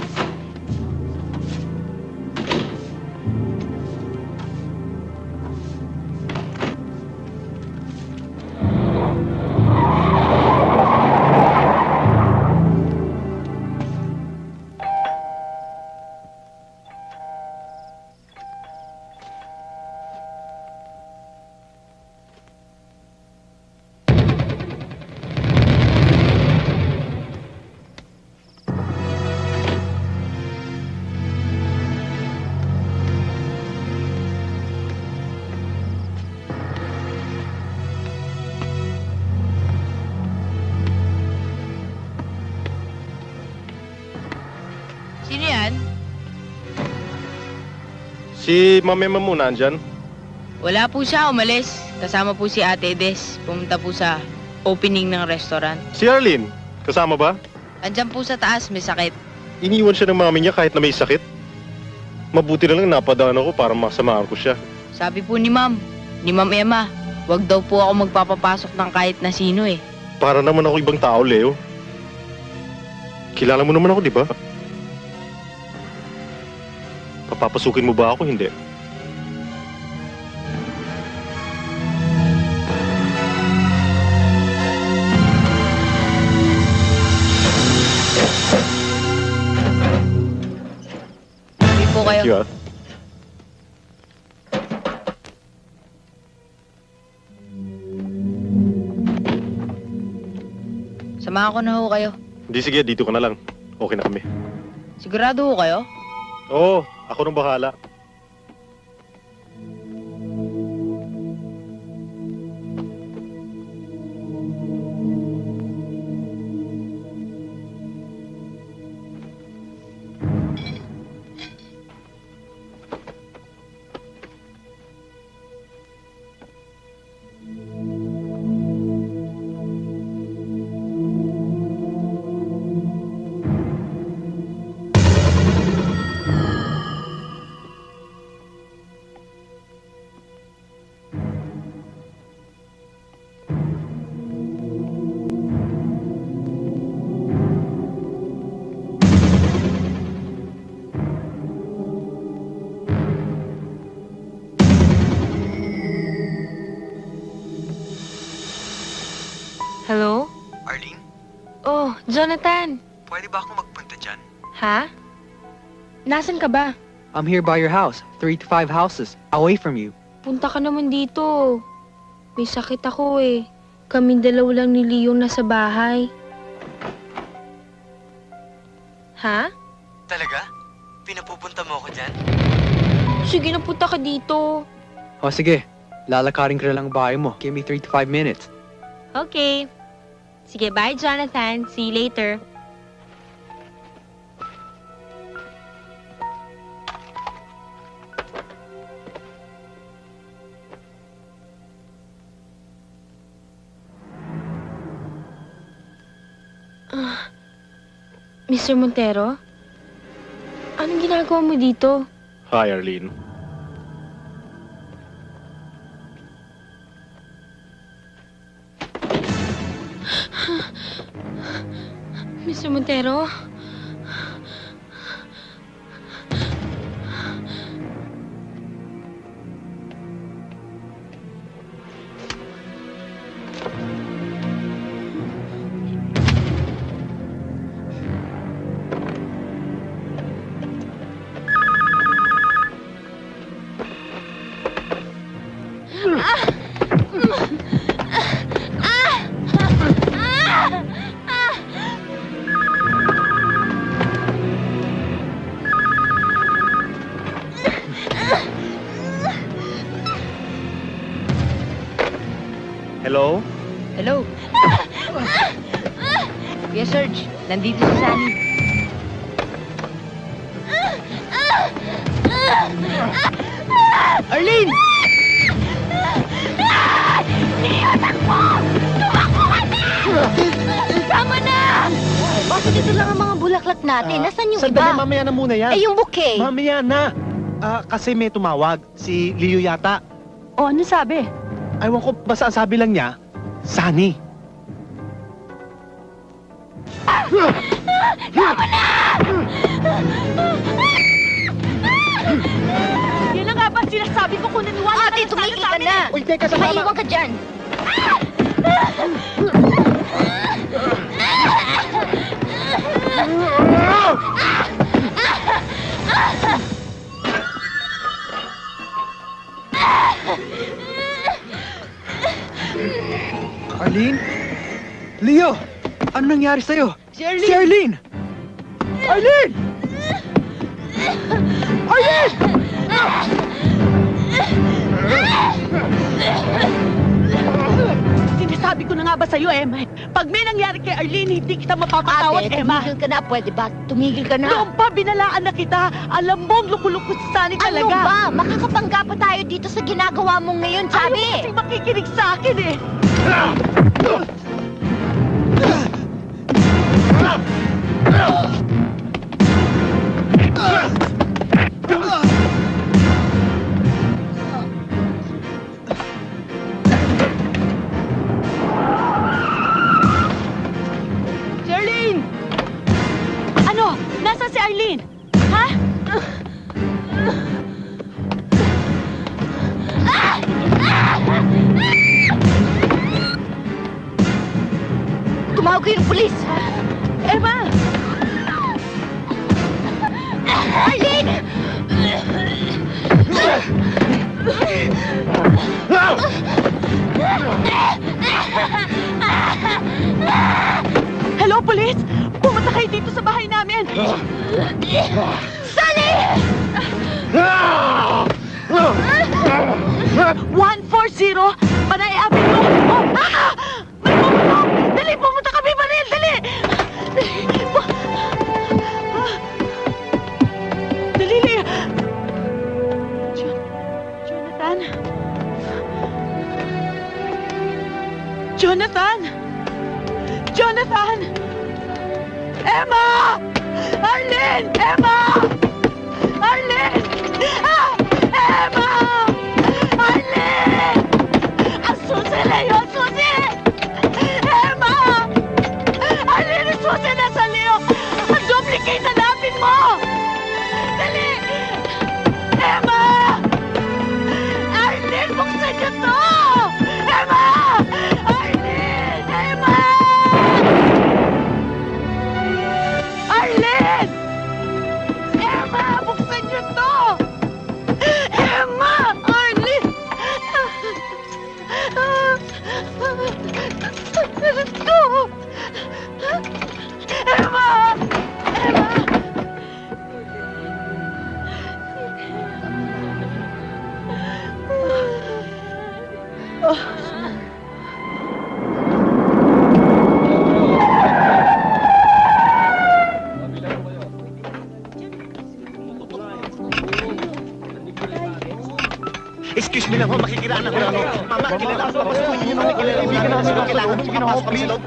Sino yan? Si Mama Emma muna andyan. Wala po siya, umalis. Kasama po si Ate Des. Pumunta po sa opening ng restaurant. Si Arlene, kasama ba? Andyan po sa taas, may sakit. Iniwan siya ng mami niya kahit na may sakit. Mabuti na lang napadaan ako para masamahan ko siya. Sabi po ni Ma'am Emma, wag daw po ako magpapapasok ng kahit na sino eh. Para naman ako ibang tao, Leo. Kilala mo naman ako, di ba? Papapasukin mo ba ako? Hindi. Hindi po kayo. Thank you, ah. Samahan ko na ho kayo. Hindi, sige, dito ka na lang. Okay na kami. Sigurado ho kayo? Oo, ako nang bahala. Oh, Jonathan. Pwede ba akong magpunta dyan? Ha? Nasaan ka ba? I'm here by your house. 3 to 5 houses. Away from you. Punta ka naman dito. May sakit ako eh. Kaming dalawa lang ni Leong nasa bahay. Ha? Talaga? Pinapupunta mo ako dyan? Sige, napunta ka dito. O sige, lalakarin ko na lang ang bahay mo. Give me 3 to 5 minutes. Okay. Sige, bye, Jonathan. See you later. Mr. Montero? Anong ginagawa mo dito? Hi, Arlene. Mr. Montero? Hello? Hello? Kuya Serge, nandito si Sunny. Arlene! Takbo! Tumakbo ka na! Tama na! Bakit ito lang ang mga bulaklak natin? Nasaan yung Sandali, iba? mamaya na muna yan. Eh, yung bouquet. Mamaya na. Kasi may tumawag. Si Leo yata. O, ano sabi? Aywan ko, basta ang sabi lang niya, Sunny. Tama na! Yan na nga ba sinasabi ko kung naniwala Ate, tumigil ka na! Uy, teka, sa mama. Maiwan ka dyan! Arlene? Leo! Ano nangyari sa'yo? Si Arlene! Si Arlene! Arlene! Arlene! Sinasabi ko na nga ba sa'yo, Emma? Pag may nangyari kay Arlene, hindi kita mapapatawad, Ate, Emma. tumigil ka na. Pwede ba? Tumigil ka na. Noon pa, binalaan na kita. Alam mo, lukuloko si Sunny Ano talaga. ba? Makakapangga pa tayo dito sa ginagawa mong ngayon, sabi! Ayaw kasi makikinig sa akin eh. Si Arlene! Ano? Nasaan si Arlene? Ha? Tumawag kayo ng pulis! Emma! Arlene! Hello, police! Pumunta kayo dito sa bahay namin! Sunny! 140 Panay Avenue! Oh, may pumutok! Dali, pumunta kami, Maril! Dali! Dali, Lee! Jonathan? Jonathan! Jonathan! Emma! Arlene! Emma! Arlene! Ah! Emma! Arlene! Ang susi, Leo! Ang susi! Emma! Arlene, ang susi nasa Leo! Ang duplicate na namin mo! Dali! Emma! Arlene, buksan niyo to! Emma! Arlene! Emma! Kailangan mo makapasok kami sa loob.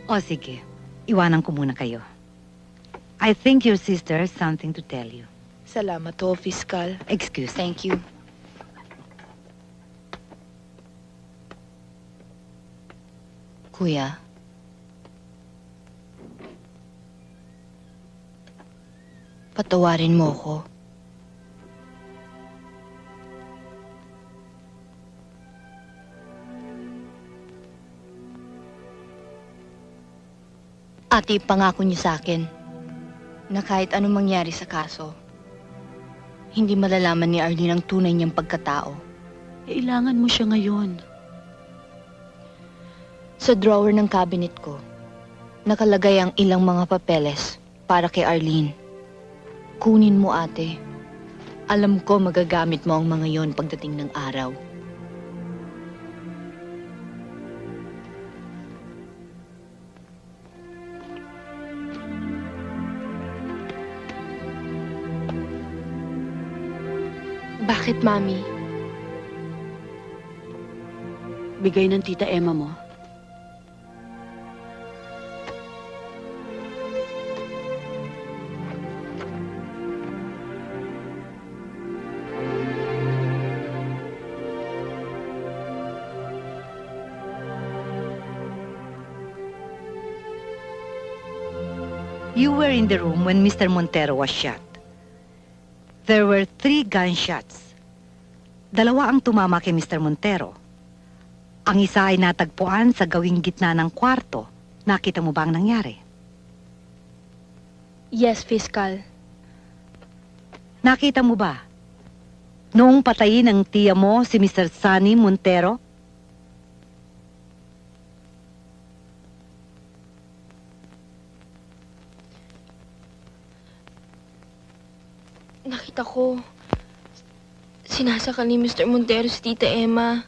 O sige, iwanan ko muna kayo. I think your sister has something to tell you. Salamat ho, Fiskal. Excuse. Thank you. Kuya, patawarin mo ko. Ate, pangako niyo sa akin na kahit anong mangyari sa kaso, hindi malalaman ni Arlene ang tunay niyang pagkatao. Kailangan mo siya ngayon. Sa drawer ng cabinet ko, nakalagay ang ilang mga papeles para kay Arlene. Kunin mo, ate. Alam ko magagamit mo ang mga yon pagdating ng araw. Bakit, Mami? Bigay ng Tita Emma mo. You were in the room when Mr. Montero was shot. There were 3 gunshots. 2 ang tumama kay Mr. Montero. Ang isa ay natagpuan sa gawing gitna ng kwarto. Nakita mo ba ang nangyari? Yes, Fiskal. Nakita mo ba? Noong patayin ng tiya mo si Mr. Sunny Montero? Nakita ko, sinasakal ni Mr. Montero si Tita Emma.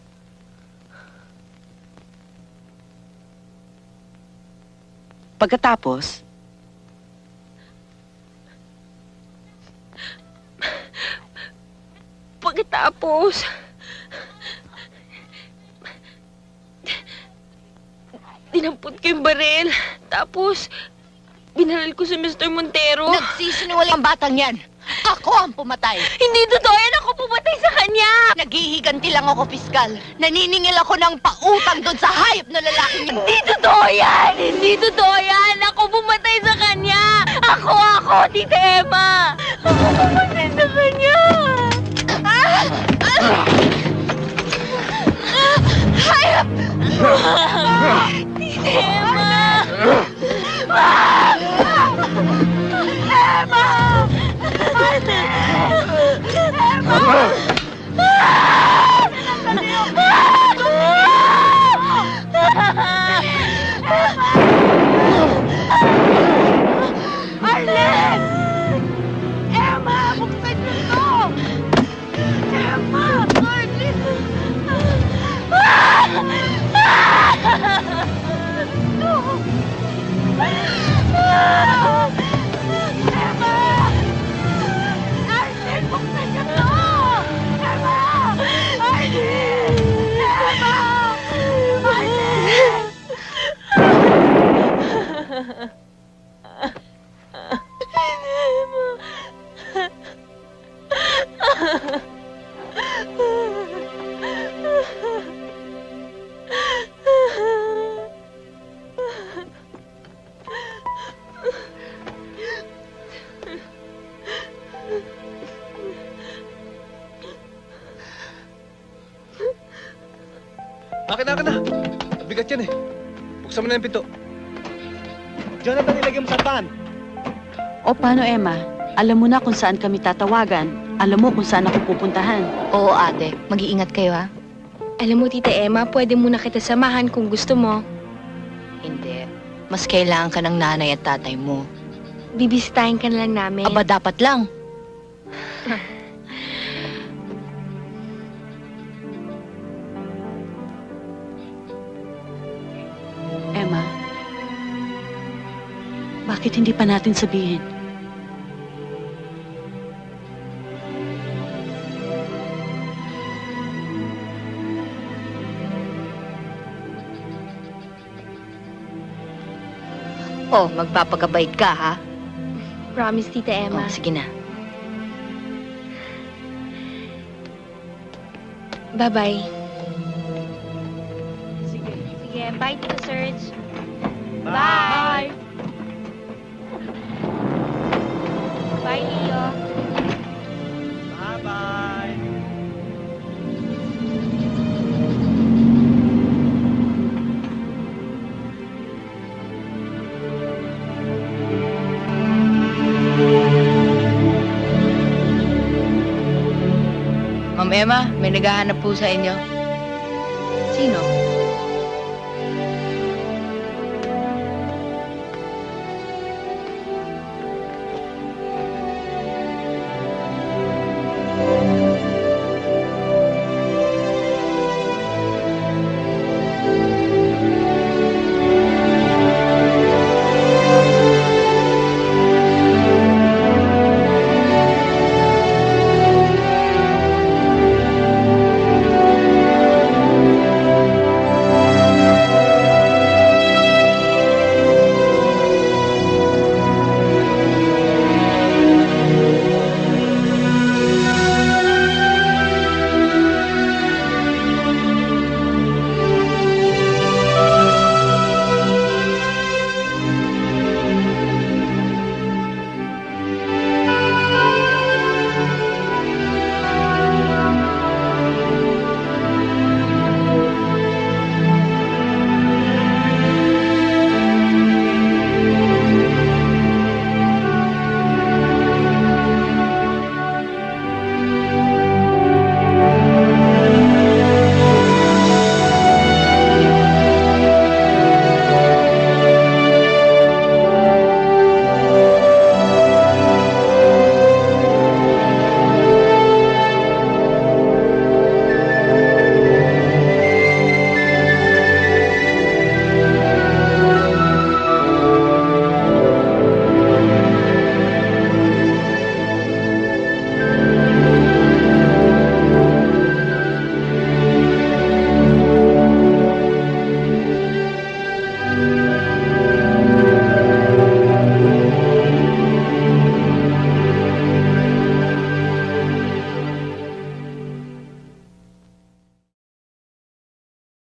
Pagkatapos, dinampot ko yung baril. Tapos, binaril ko si Mr. Montero. Nagsisinungaling ang batang yan. Ako ang pumatay. Hindi totoo yan! Ako pumatay sa kanya! Naghihiganti lang ako, Piskal. Naniningil ako ng pautang doon sa hayop na lalaking yun. Hindi totoo yan! Hindi totoo yan! Ako pumatay sa kanya! Ako! Tita Emma! Ako pumatay sa kanya! Hayop! Tita Emma! Emma! Arlen! Emma! Buksan niyo to! Emma! Arlen! Emma! Arlen! Buksan niyo to! Emma! Arlen! Emma! Akin na. Bigat yan eh. Buksan mo na yung pinto. Jonathan, ilagay mo sa van. o paano, Emma? Alam mo na kung saan kami tatawagan. Alam mo kung saan ako pupuntahan. Oo, ate. Mag-iingat kayo, ha? Alam mo, Tita Emma, pwede muna kita samahan kung gusto mo. Hindi. Mas kailangan ka ng nanay at tatay mo. Bibisitahin ka na lang namin. Aba, dapat lang. Emma, bakit hindi pa natin sabihin? Oh, magpapagabay ka, ha? Promise, Tita Emma. Oh, sige na. Bye-bye. Sige, bye, Tita Serge. Bye! Bye, Leo. Bye-bye! Ma'am Emma, may naghahanap po sa inyo. Sino?